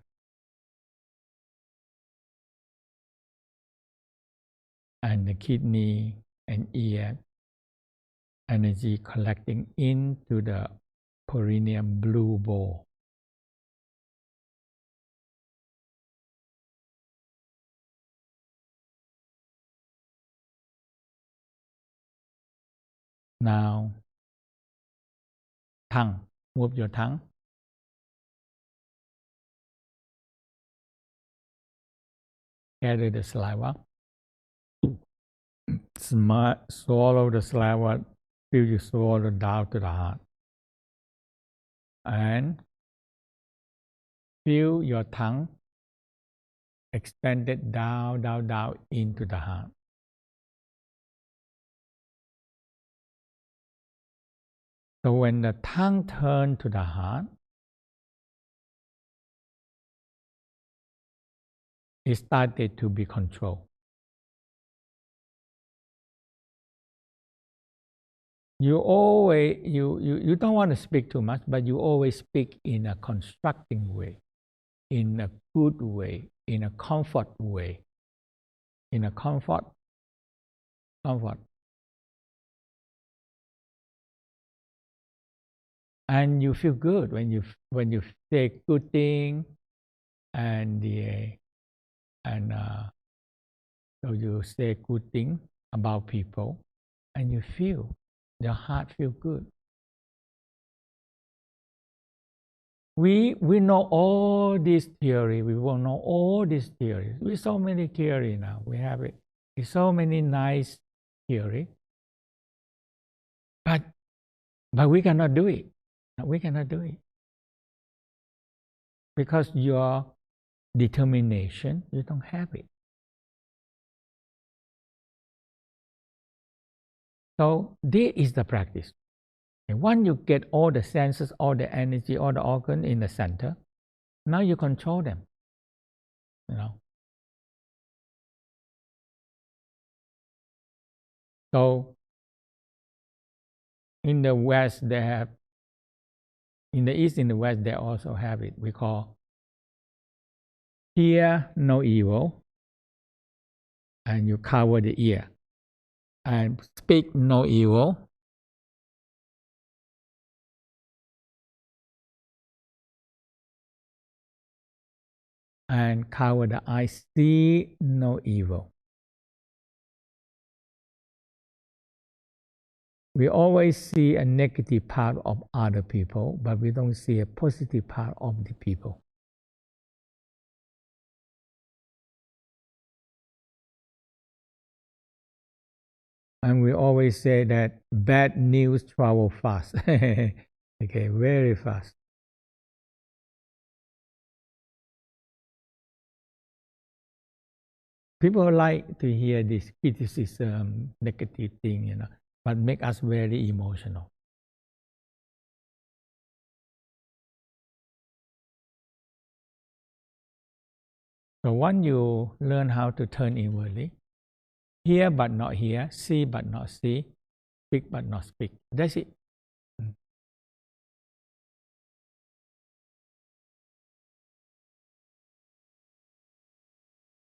And the kidney and ear energy collecting into the perineum blue ball. Now, tongue. Move your tongue. Gather the saliva. Swallow the saliva till you swallow down to the heart. And feel your tongue extended down into the heart. So when the tongue turned to the heart, it started to be controlled. You always you don't want to speak too much, but you always speak in a constructing way, in a good way, in a comfort way, in a comfort. And you feel good when you say good thing, and so you say good thing about people, and you feel your heart feel good. We know all this theory. We will know all these theories. We so many theory now. We have it. There's so many nice theory, but we cannot do it. We cannot do it because your determination, you don't have it. So this is the practice. And once you get all the senses, all the energy, all the organ in the center, now you control them. So in the West, they have, in the East, in the West, they also have it. We call hear no evil, and you cover the ear, and speak no evil, and cover the eye, see no evil. We always see a negative part of other people, but we don't see a positive part of the people. And we always say that bad news travel fast. Okay, very fast. People like to hear this criticism, negative thing, but make us very emotional. So once you learn how to turn inwardly, hear but not hear, see but not see, speak but not speak. That's it.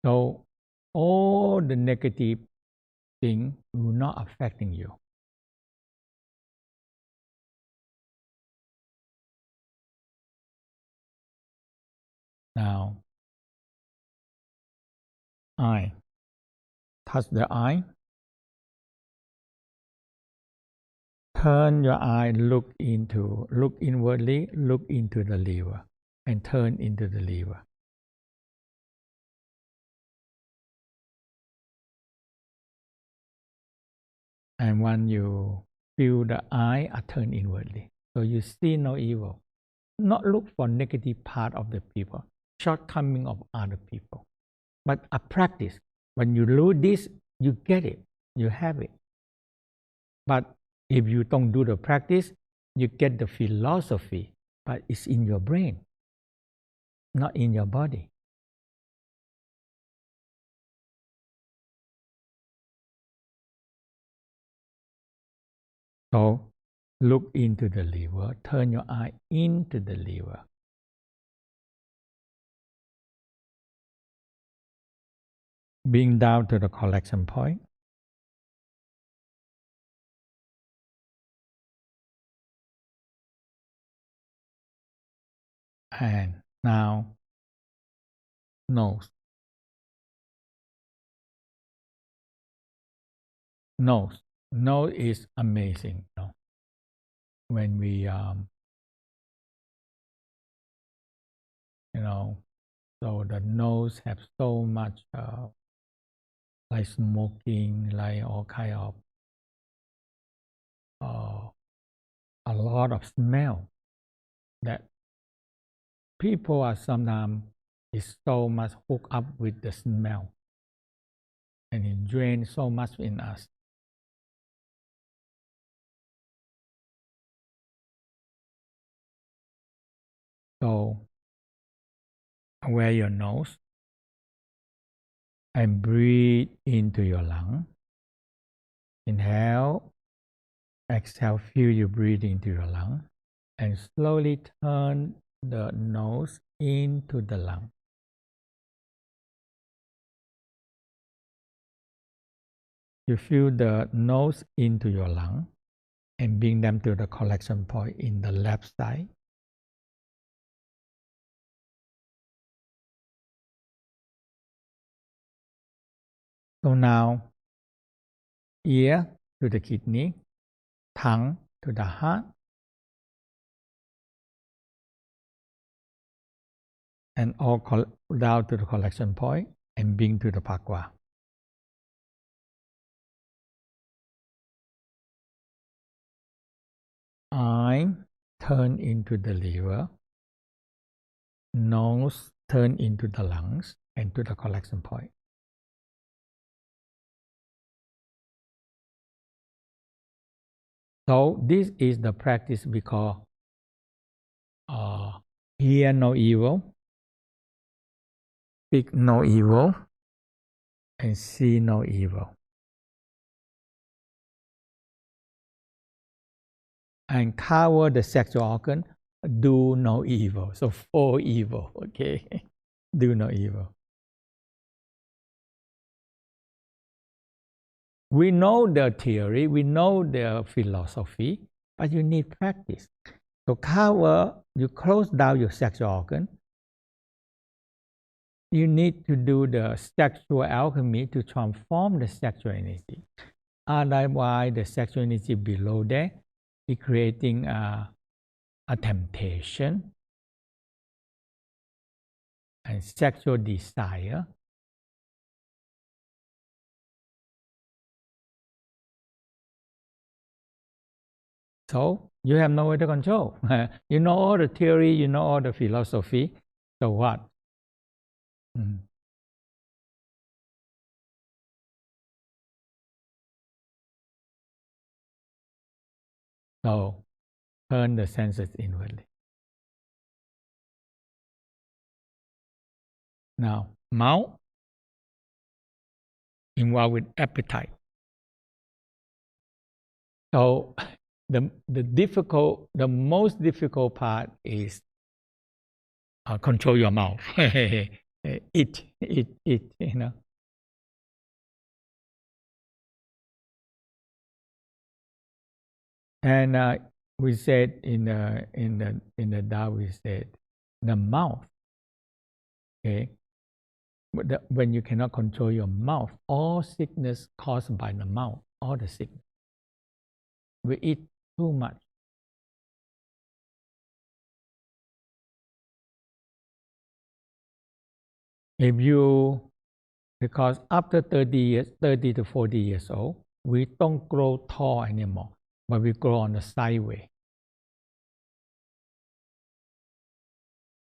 So all the negative things will not affecting you. Now, eye. Touch the eye. Turn your eye, look inwardly, look into the liver, and turn into the liver. And when you feel the eye are turned inwardly, so you see no evil. Not look for negative part of the people, shortcoming of other people, but a practice. When you do this, you get it, you have it. But if you don't do the practice, you get the philosophy, but it's in your brain, not in your body. So look into the liver, turn your eye into the liver. Bring down to the collection point. And now, nose. Nose. Nose is amazing. When we, so the nose have so much, like smoking, like all kind of, a lot of smell that people are sometimes is so much hooked up with the smell, and it drains so much in us. So wear your nose and breathe into your lung. Inhale, exhale, feel you breathe into your lung, and slowly turn the nose into the lung. You feel the nose into your lung and bring them to the collection point in the left side. So now, ear to the kidney, tongue to the heart, and all down to the collection point and bring to the pakwa. Eye turn into the liver, nose turn into the lungs and to the collection point. So this is the practice we call hear no evil, speak no evil, and see no evil. And cover the sexual organ, do no evil. So 4 evil, okay? Do no evil. We know the theory, we know the philosophy, but you need practice. So cover, you close down your sexual organ. You need to do the sexual alchemy to transform the sexual energy. Otherwise, the sexual energy below there is creating a temptation and sexual desire. So you have no way to control. You know all the theory, you know all the philosophy. So what? So turn the senses inwardly. Now, mouth involved with appetite. So the most difficult part is control your mouth. Eat, you know. And we said in the Tao, we said the mouth. Okay, when you cannot control your mouth, all sickness caused by the mouth, all the sickness. We eat too much. If you, because after 30 years, 30 to 40 years old, we don't grow tall anymore, but we grow on the sideway.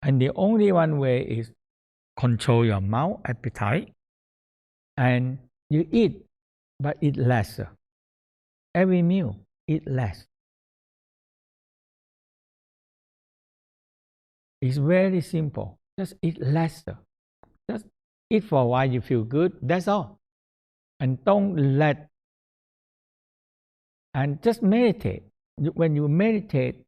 And the only one way is control your mouth appetite, and you eat, but eat lesser. Every meal, eat less. It's very simple. Just eat lesser. Just eat for a while, you feel good. That's all. And don't let, and just meditate. When you meditate,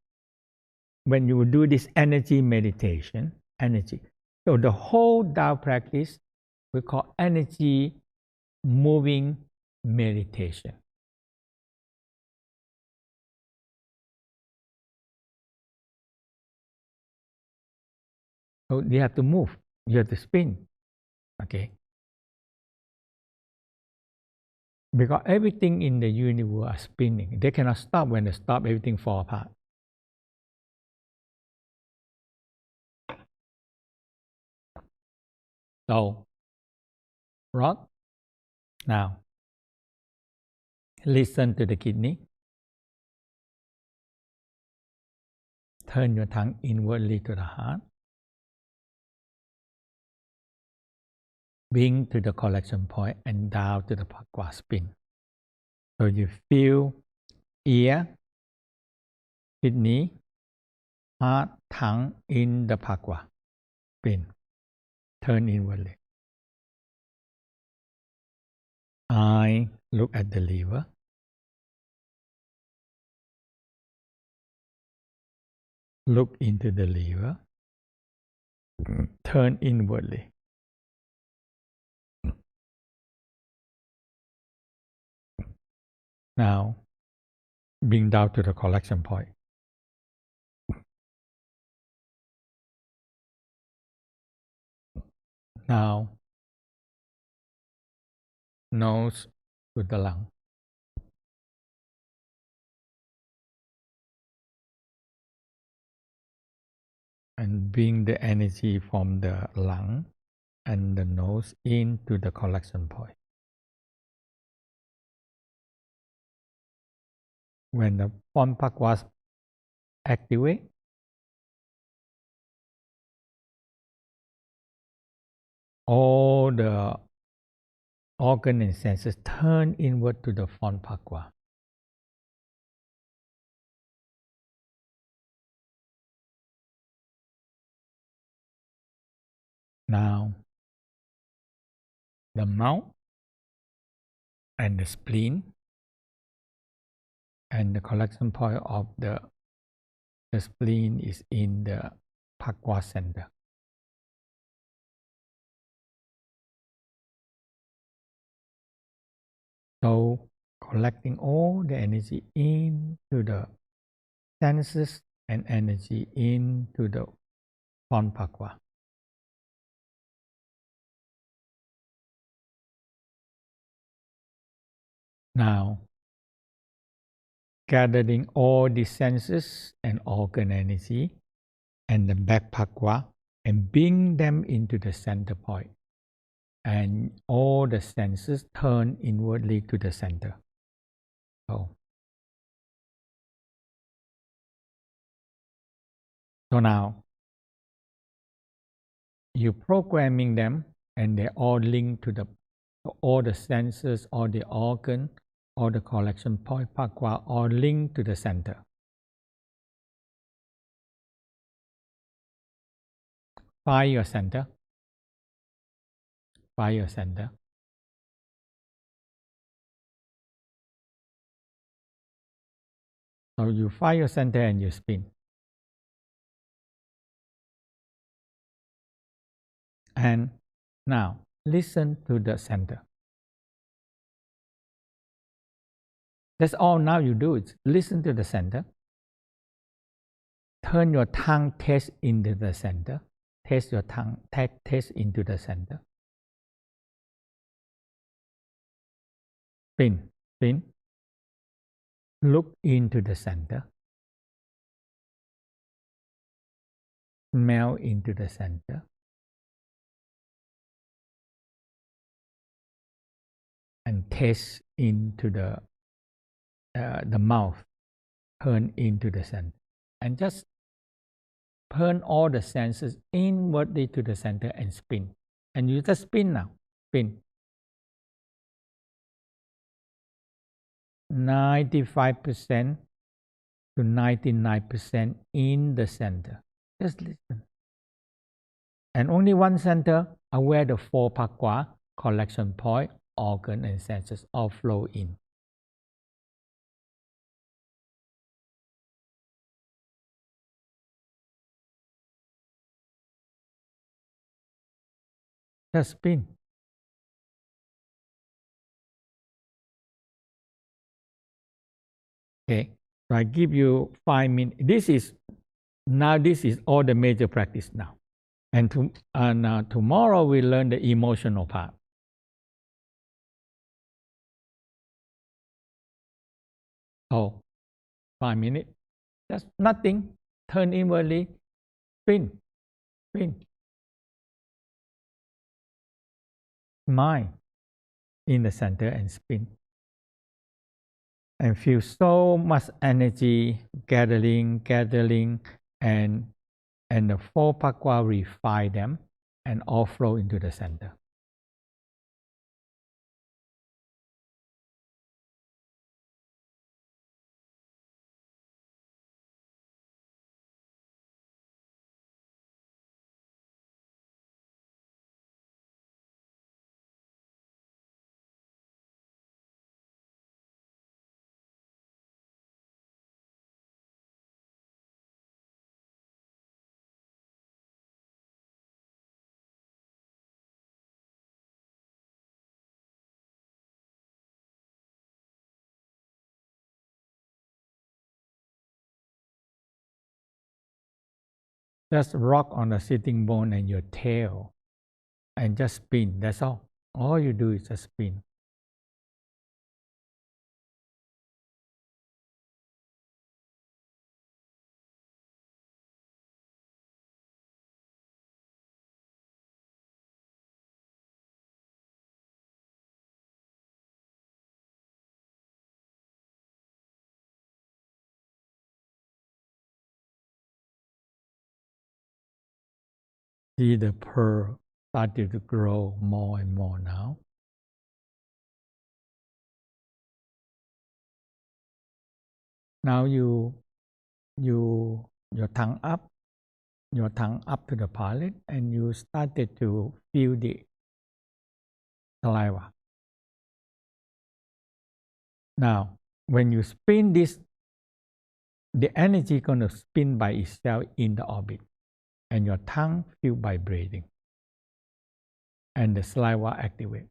when you do this energy meditation, energy. So the whole Tao practice we call energy moving meditation. So you have to move, you have to spin. Okay. Because everything in the universe are spinning. They cannot stop. When they stop, everything fall apart. So, rock. Now, listen to the kidney. Turn your tongue inwardly to the heart. Bring to the collection point and down to the Phagwa spin. So you feel ear, kidney, heart, tongue in the Phagwa spin. Turn inwardly. Eye, look at the liver. Look into the liver. Turn inwardly. Now, bring down to the collection point. Now, nose to the lung. And bring the energy from the lung and the nose into the collection point. When the Mantak was activate, all the organ and senses turn inward to the front Phagwa. Now, the mouth and the spleen and the collection point of the spleen is in the Phagwa center. So, collecting all the energy into the senses and energy into the front Phagwa. Now, gathering all the senses and organ energy and the back Phagwa and bring them into the center point. And all the senses turn inwardly to the center. So now, you're programming them and they're all linked to all the senses, all the organ, all the collection point, Phagwa, all linked to the center. Find your center. fire center. So you fire center and you spin. And now listen to the center. That's all now you do is listen to the center. Turn your tongue taste into the center. Taste your tongue, taste into the center. Spin, spin. Look into the center. Smell into the center. And taste into the mouth. Turn into the center. And just turn all the senses inwardly to the center and spin. And you just spin now. Spin. 95% to 99% in the center. Just listen. And only one center are where the four pakwa, collection point, organ, and senses all flow in. Just spin. Okay, so I give you 5 minutes. This is all the major practice now. And tomorrow we learn the emotional part. Oh, 5 minutes. Just nothing. Turn inwardly. Spin. Spin. Mind in the center and spin. And feel so much energy gathering, and the four pakwa refine them and all flow into the center. Just rock on the sitting bone and your tail and just spin. That's all. All you do is just spin. See the pearl starting to grow more and more now. Now your tongue up, to the palate, and you started to feel the saliva. Now, when you spin this, the energy gonna spin by itself in the orbit, and your tongue feel vibrating, and the saliva activate.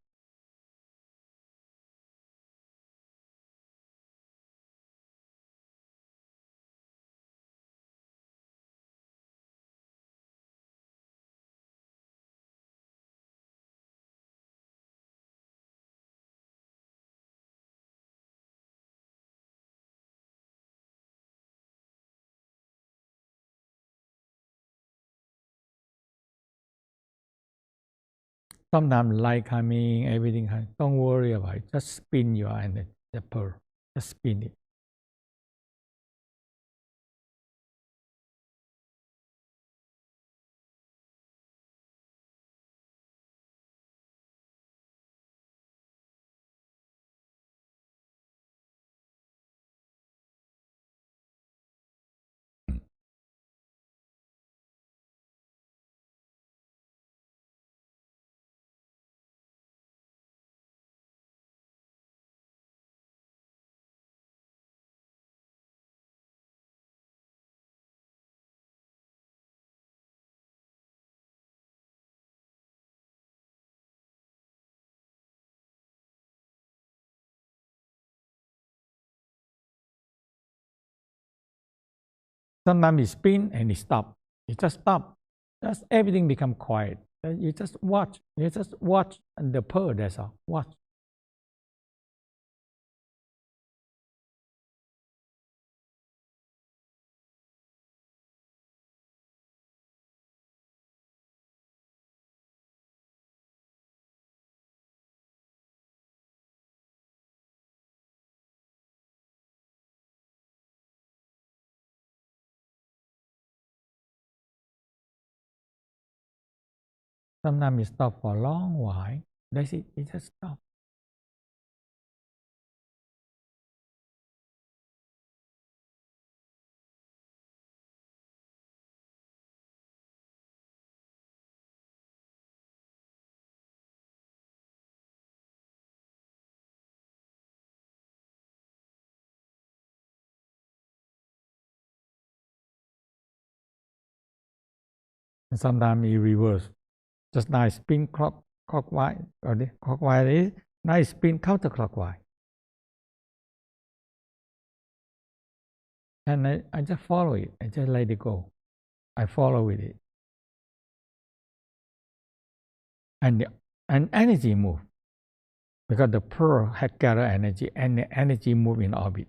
Sometimes light coming, everything. Don't worry about it. Just spin your energy, the pearl. Just spin it. Sometimes it spin and it stop. It just stop. Just everything become quiet. You just watch. You just watch the pearl. That's all. Watch. Sometimes it stop for a long while. That's it. It just stop. And sometimes it reverse. Just now spin clockwise or the clockwise is now it spin counterclockwise. And I just follow it. I just let it go. I follow with it. And energy move because the pearl had gather energy and the energy move in orbit.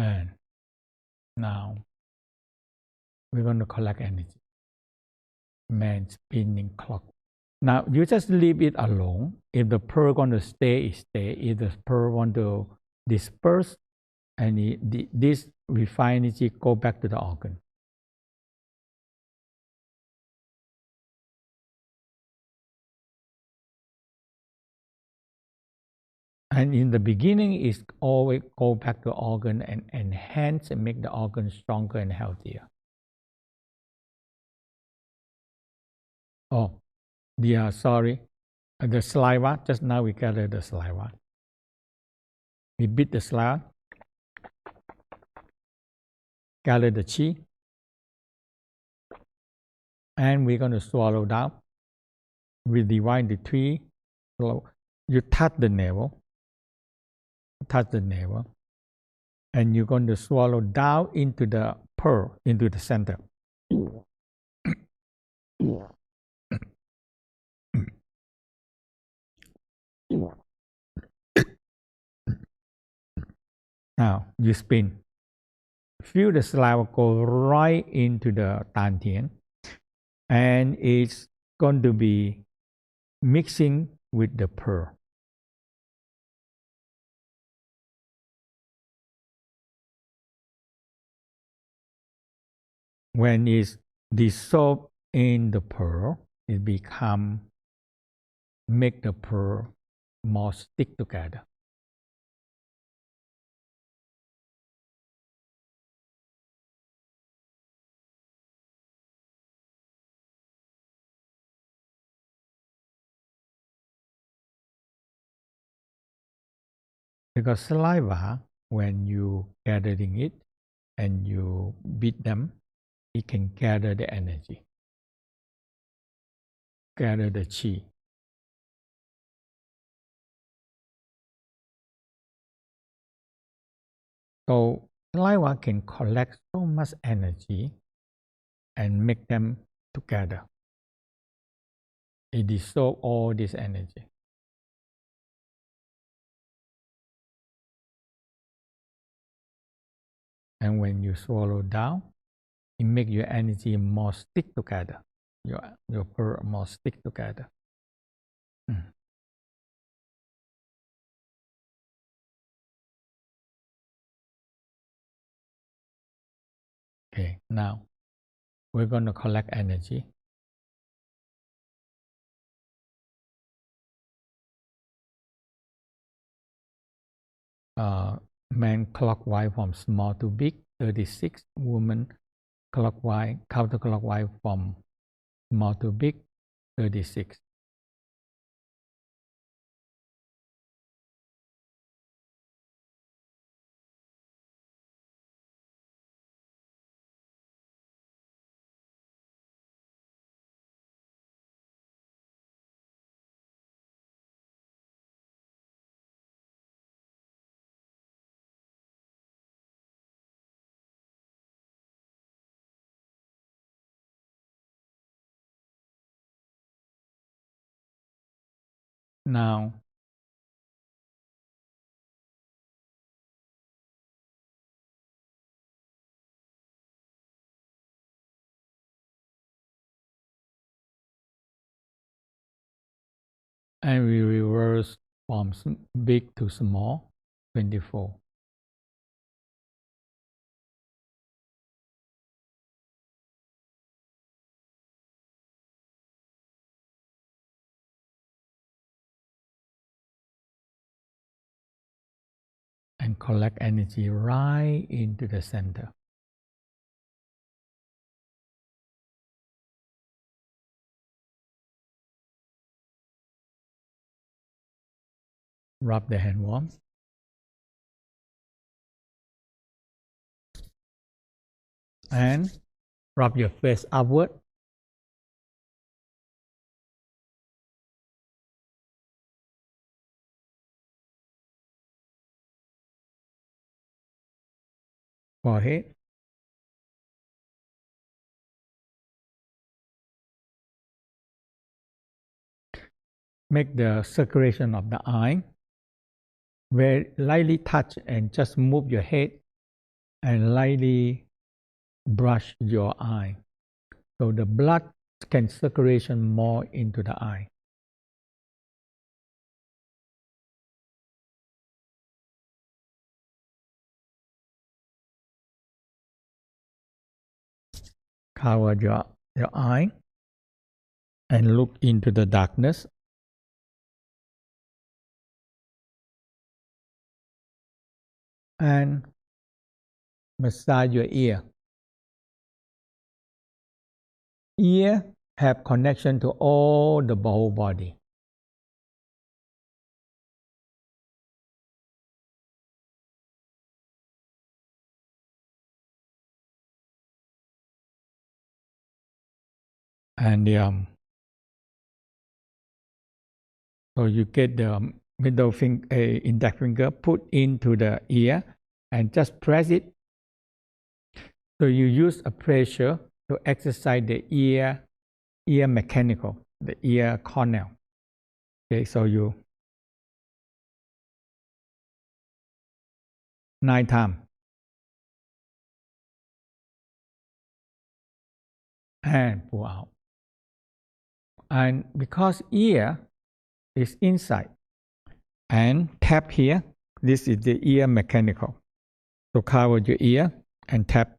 And now we're going to collect energy. Man spinning clock. Now you just leave it alone. If the pearl going to stay, it stay. If the pearl want to disperse, and this refined energy go back to the organ. And in the beginning, it's always go back to the organ and enhance and make the organ stronger and healthier. Oh, sorry, the saliva. Just now we gathered the saliva. We beat the saliva, gather the chi, and we're going to swallow down. We divide the three. So you touch the navel, and you're going to swallow down into the pearl, into the center. Now you spin. Feel the saliva go right into the dantian, and it's going to be mixing with the pearl. When it's dissolved in the pearl, it make the pearl more stick together. Because saliva, when you gathering it and you beat them, it can gather the energy, gather the chi. So saliva can collect so much energy and make them together. It dissolves all this energy. And when you swallow down, it makes your energy more stick together. Your pearl more stick together. Mm. Okay, now we're going to collect energy. Man clockwise from small to big, 36. Woman clockwise, counterclockwise from small to big, 36. Now, and we reverse from big to small, 24. And collect energy right into the center. Rub the hand warm. And rub your face upward. Forehead. Make the circulation of the eye. Very lightly touch and just move your head and lightly brush your eye. So the blood can circulation more into the eye. Cover your eye and look into the darkness. And massage your ear. Ear have connection to all the whole body. And so you get the middle finger, index finger, put into the ear and just press it. So you use a pressure to exercise the ear mechanical, the ear canal. Okay, so you 9 times and pull out. And because ear is inside and tap here, this is the ear mechanical. So cover your ear and tap.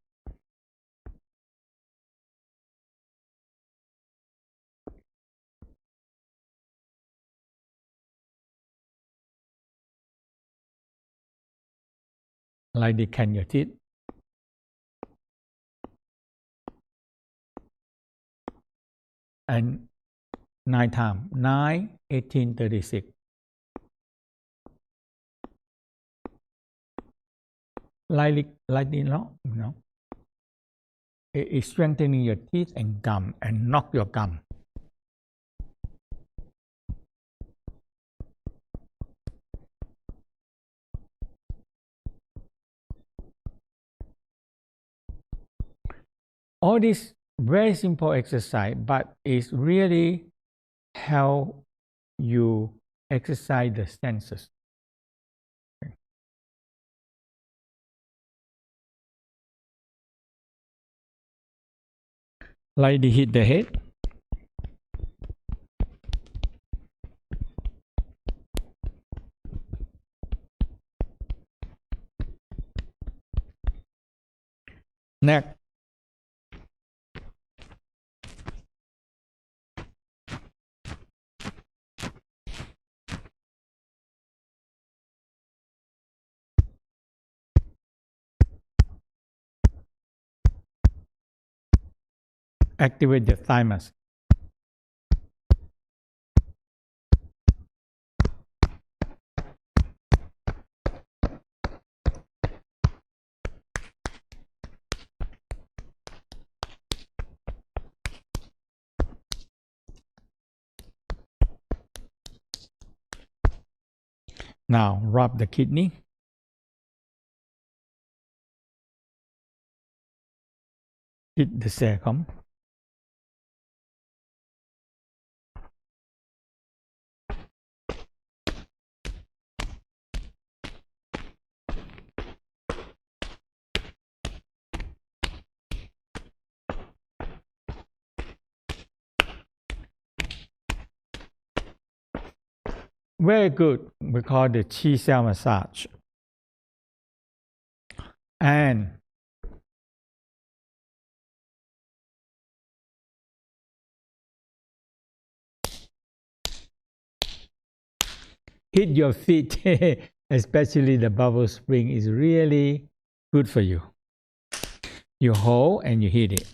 Lightly can your teeth. And 9 times, 9, 18, 36. Lightly long, It is strengthening your teeth and gum and knock your gum. All this very simple exercise, but it's really how you exercise the senses. Lightly hit the head. Neck. Activate the thymus. Now rub the kidney. Hit the cecum. Very good. We call the chi cell massage. And hit your feet, especially the bubble spring is really good for you. You hold and you hit it.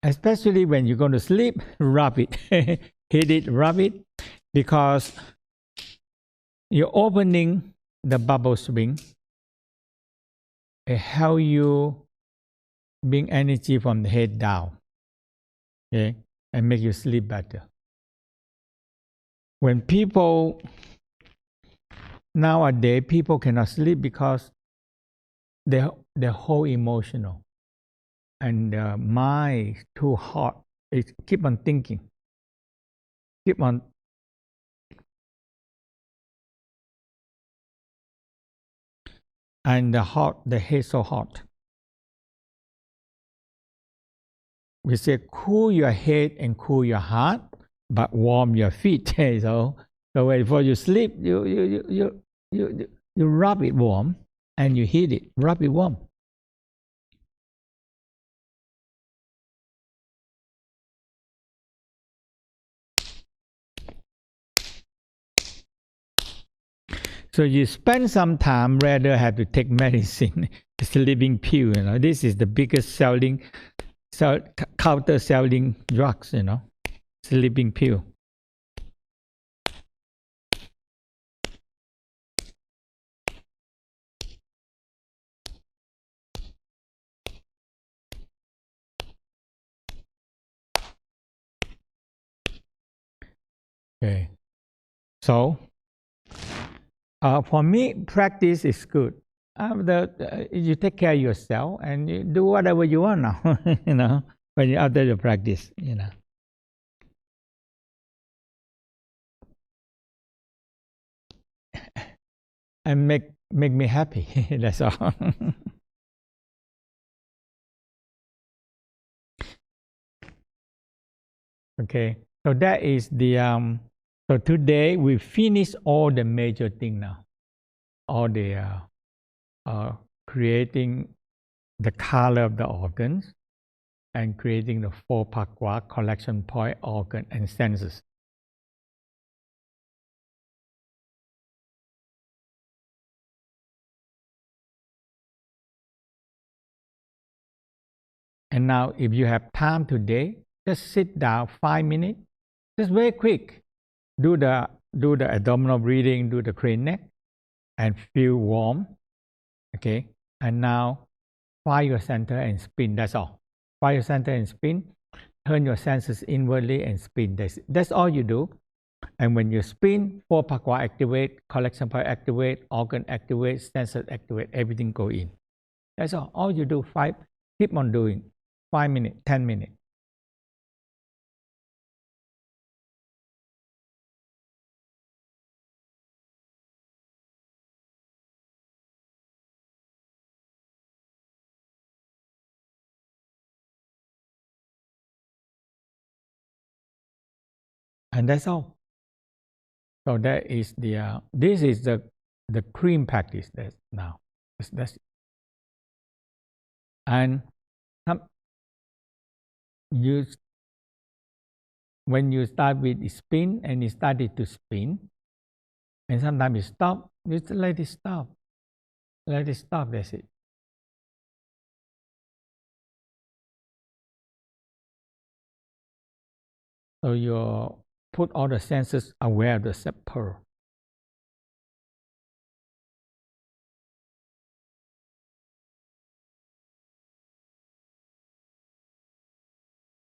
Especially when you're going to sleep, rub it. Hit it, rub it, because you're opening the bubble spring. It helps you bring energy from the head down, okay, and make you sleep better. When people nowadays people cannot sleep because they're whole emotional and the mind too hot. It keep on thinking, keep on. And the head so hot. We say cool your head and cool your heart, but warm your feet. So before you sleep, you rub it warm and you hit it, rub it warm. So you spend some time rather have to take medicine, sleeping pill. This is the biggest counter selling drugs. Sleeping pill. Okay, so for me, practice is good. You take care of yourself and you do whatever you want now. When you after the practice. And make me happy. That's all. Okay, so that is the so today we finish all the major thing now, all the creating the color of the organs and creating the four pakwa collection point organ and senses. And now if you have time today, just sit down 5 minutes, just very quick. Do the abdominal breathing, do the crane neck and feel warm. Okay. And now find your center and spin, that's all. find your center and spin. Turn your senses inwardly and spin. That's all you do. And when you spin, 4 pakwa activate, collection point activate, organ activate, senses activate, everything go in. That's all. All you do, keep on doing. 5 minutes, 10 minutes. And that's all. So that is this is the cream practice that's now. That's and some you when you start with spin and it started to spin, and sometimes you stop, just let it stop. Let it stop, that's it. So you put all the senses aware of the pearl.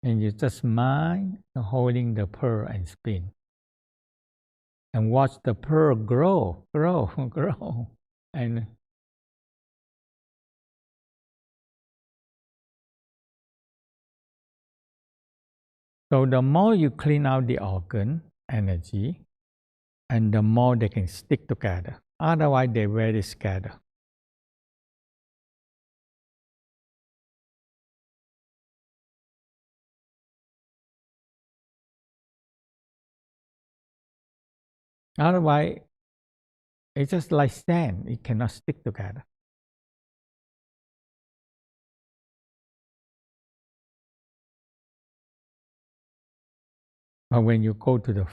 And you just mind holding the pearl and spin. And watch the pearl grow, grow. And so the more you clean out the organ energy, and the more they can stick together. Otherwise, they're very scattered. Otherwise, it's just like sand. It cannot stick together. But when you go to the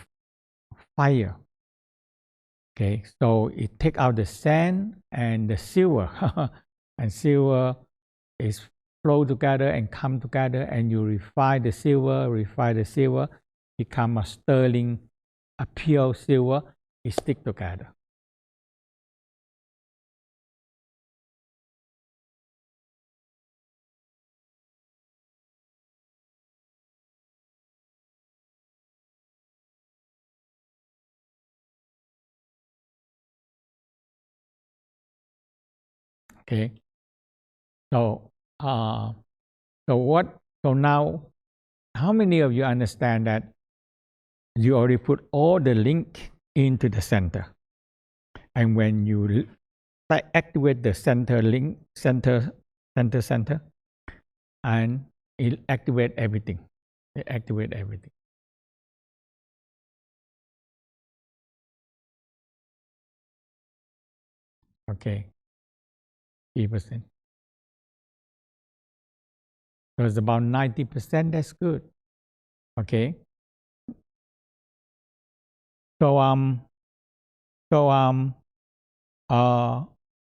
fire, okay, so it take out the sand and the silver, and silver is flow together and come together, and you refine the silver, become a sterling, a pure silver, it stick together. Okay, so so now, how many of you understand that you already put all the link into the center, and when you activate the center link, center, and it activate everything. It activate everything. Okay, 3%. So it's about 90%. That's good. Okay. So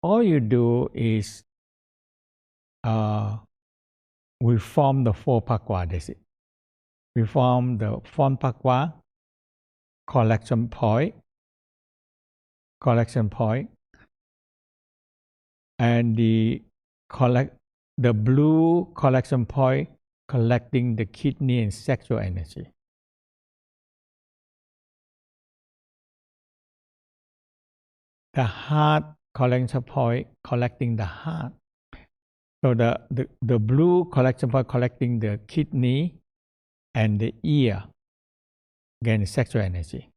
all you do is we form the 4 pakwa. That's it. We form the 4 pakwa collection point, and the blue collection point collecting the kidney and sexual energy. The heart collection point collecting the heart. So the blue collection point collecting the kidney and the ear, again, sexual energy.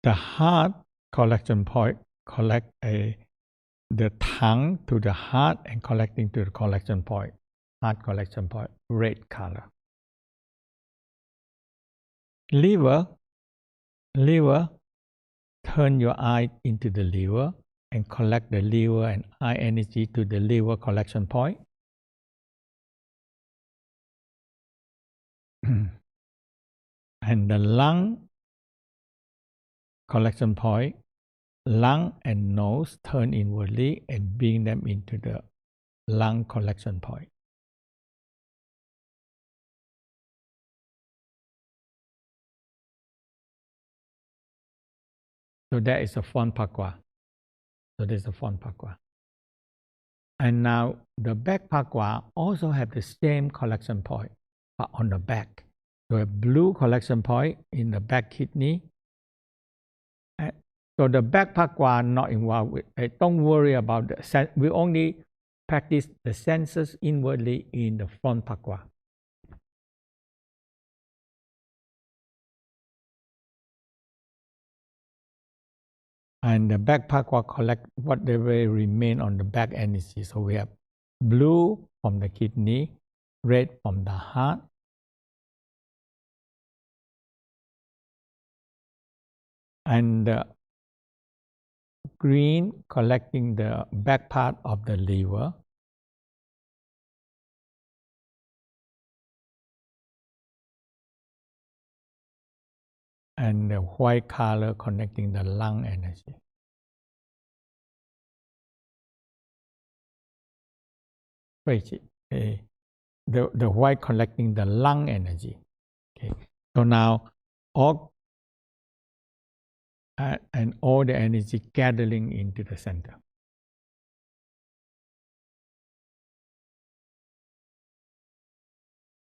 The heart collection point collect the tongue to the heart and collecting to the collection point. Heart collection point, red color. Liver, turn your eye into the liver and collect the liver and eye energy to the liver collection point. And the lung collection point, lung and nose turn inwardly and bring them into the lung collection point. So that is a fun pakwa. So this is the front pakwa. And now the back pakwa also have the same collection point, but on the back. So a blue collection point in the back kidney. And so the back pakwa not involved with. Don't worry about the. We only practice the senses inwardly in the front pakwa. And the back pakwa collect whatever remain on the back energy. So we have blue from the kidney, red from the heart, and green collecting the back part of the liver, and the white color connecting the lung energy. The white collecting the lung energy. Okay. So now all and all the energy gathering into the center.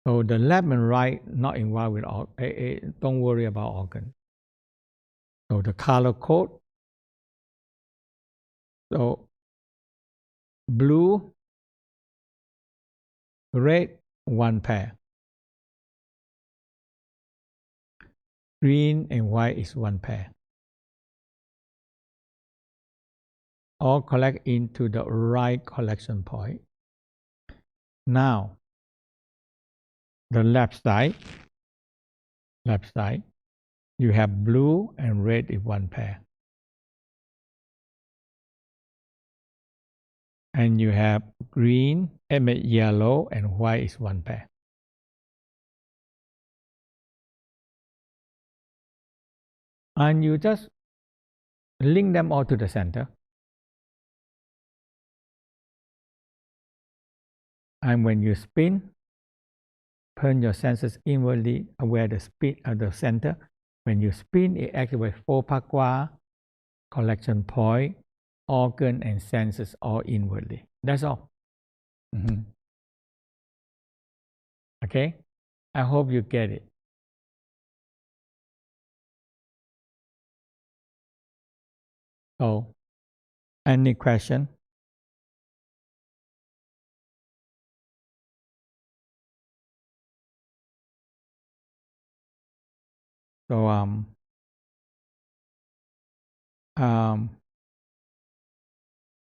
So the left and right not involved with all. Don't worry about organ. So the color code. So blue, red, one pair. Green and white is one pair. All collect into the right collection point. Now, the left side, you have blue and red in one pair. And you have green, yellow, and white is one pair. And you just link them all to the center. And when you spin, turn your senses inwardly, aware the speed of the center. When you spin, it activates 4 pakwa, collection point, organ, and senses all inwardly. That's all. Okay? I hope you get it. So, any question? So,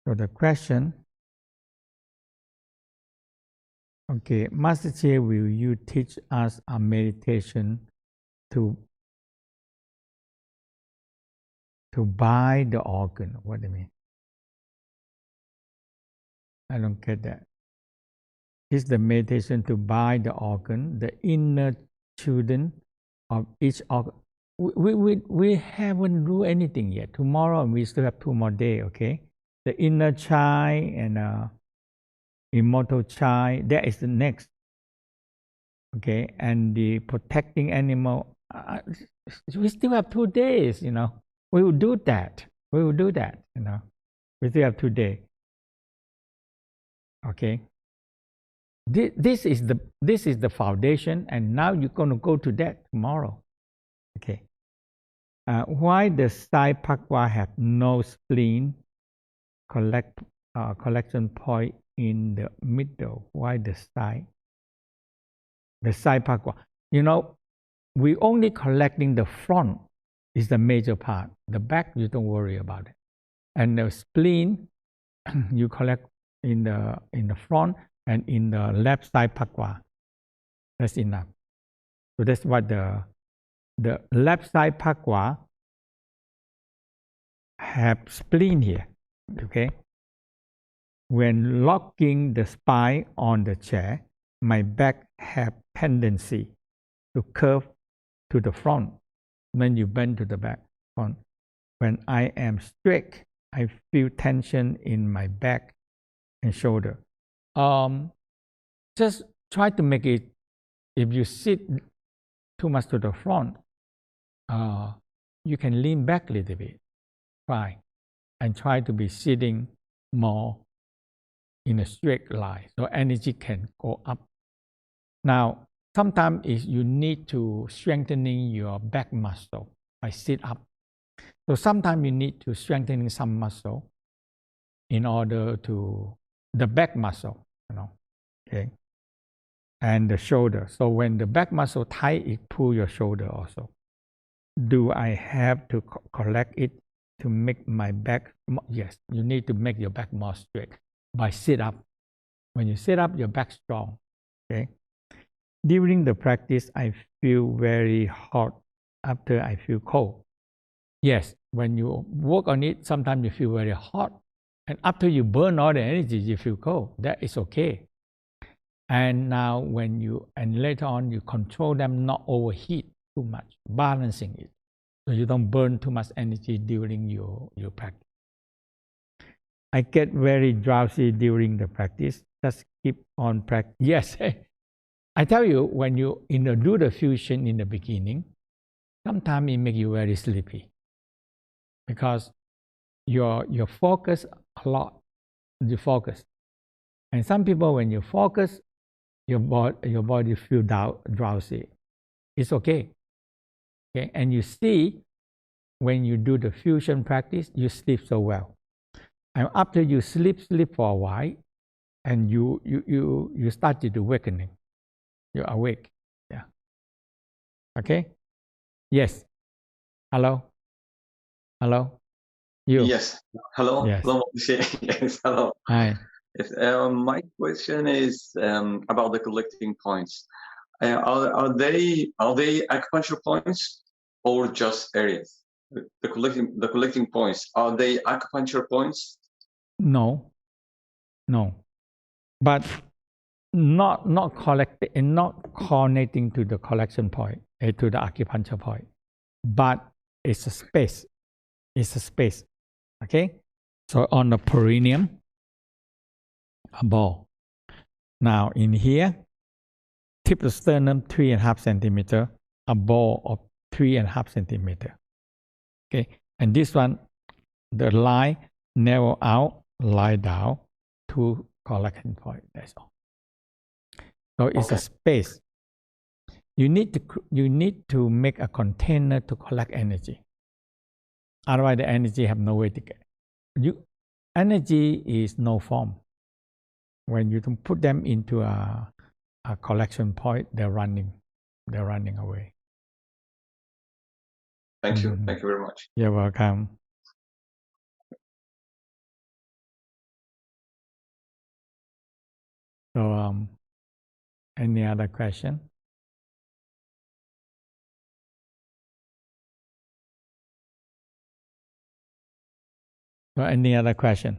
so the question, okay, Master Che, will you teach us a meditation to buy the organ? What do you mean? I don't get that. Is the meditation to buy the organ, the inner children of each organ? We haven't do anything yet. Tomorrow we still have 2 more days, okay? The inner child and immortal child, that is the next. Okay, and the protecting animal, we still have 2 days, you know. We will do that. You know. We still have 2 days. Okay. This is the foundation, and now you're going to go to that tomorrow. Okay. Why the side pakwa have no spleen collection point in the middle? Why the side? The side pakwa. You know, we only collecting the front is the major part. The back, you don't worry about it. And the spleen, you collect in the front and in the left side pakwa. That's enough. So that's what the left side pakwa have spleen here. Okay. When locking the spine on the chair, my back have tendency to curve to the front. When you bend to the back front. When I am straight, I feel tension in my back and shoulder. Just try to make it, if you sit too much to the front, you can lean back a little bit. Fine. and try to be sitting more in a straight line so energy can go up. Now, sometimes you need to strengthening your back muscle by sit up. So sometimes you need to strengthening some muscle in order to the back muscle, okay, and the shoulder. So when the back muscle tight, it pull your shoulder also. Do I have to correct it to make my back? Yes, you need to make your back more straight by sit up. When you sit up, your back strong. Okay. During the practice, I feel very hot after I feel cold. Yes, when you work on it, sometimes you feel very hot. And after you burn all the energy, you feel cold. That is okay. And now and later on, you control them not overheat too much, balancing it. So you don't burn too much energy during your practice. I get very drowsy during the practice. Just keep on practice. Yes, I tell you, when you do the fusion in the beginning, sometimes it makes you very sleepy because you focus a lot. You focus, and some people when you focus, your body feel drowsy. It's okay. Okay, and you see when you do the fusion practice, you sleep so well. And after you sleep for a while, and you started to awakening. You're awake. Yeah. Okay? Yes. Hello? Hello? You? Yes. Hello? Yes. Hello, yes, hello. Hi. Yes, my question is about the collecting points. Are they acupuncture points or just areas? The collecting points, are they acupuncture points? No. But not collecting and not connecting to the collection point, to the acupuncture point. But it's a space. It's a space. Okay? So on the perineum, a ball. Now in here, tip of sternum 3.5 centimeter, a ball of 3.5 centimeter. Okay, and this one, the line narrow out, lie down to collection point. That's all. So it's a space. You need to make a container to collect energy. Otherwise, the energy have no way to get. Energy is no form. When you put them into a collection point, they're running away. Thank you. Thank you very much. You're welcome. So, any other question? So, any other question?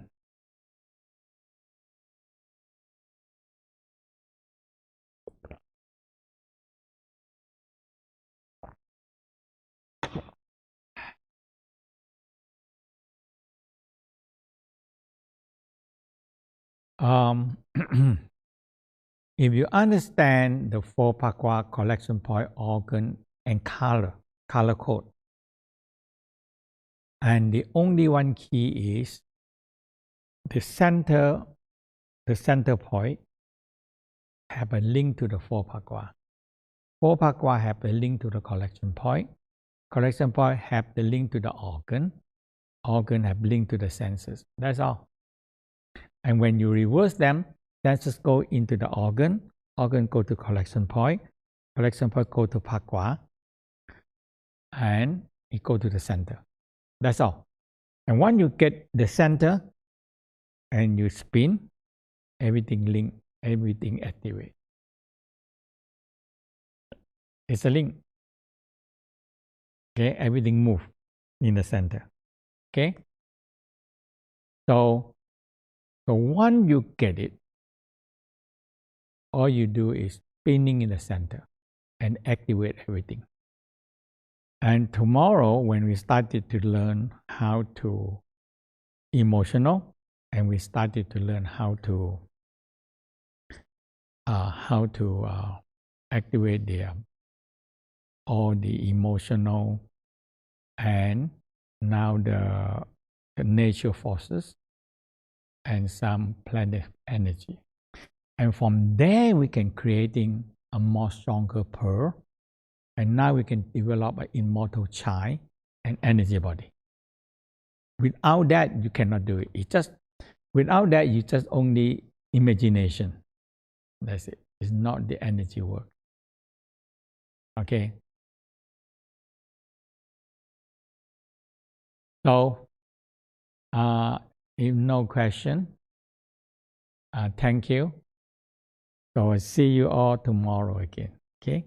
If you understand the 4 Pakwa collection point, organ, and color code, and the only one key is the center point have a link to the 4 Pakwa. 4 Pakwa have a link to the collection point. Collection point have the link to the organ. Organ have link to the senses. That's all. And when you reverse them, senses go into the organ. Organ go to collection point. Collection point go to Pakwa. And it go to the center. That's all. And once you get the center and you spin, everything link, everything activate. It's a link. Okay, everything move in the center. Okay. So once you get it, all you do is spinning in the center and activate everything. And tomorrow, when we started to learn how to emotional, and we started to learn how to activate all the emotional, and now the nature forces, and some planet energy. And from there, we can creating a more stronger pearl. And now we can develop an immortal child and energy body. Without that, you cannot do it. Without that, you just only imagination. That's it. It's not the energy work. Okay. So, if no question, thank you. So I'll see you all tomorrow again. Okay.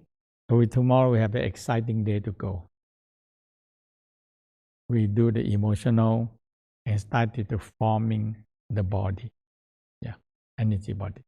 So tomorrow we have an exciting day to go. We do the emotional and started to forming the body. Yeah, energy body.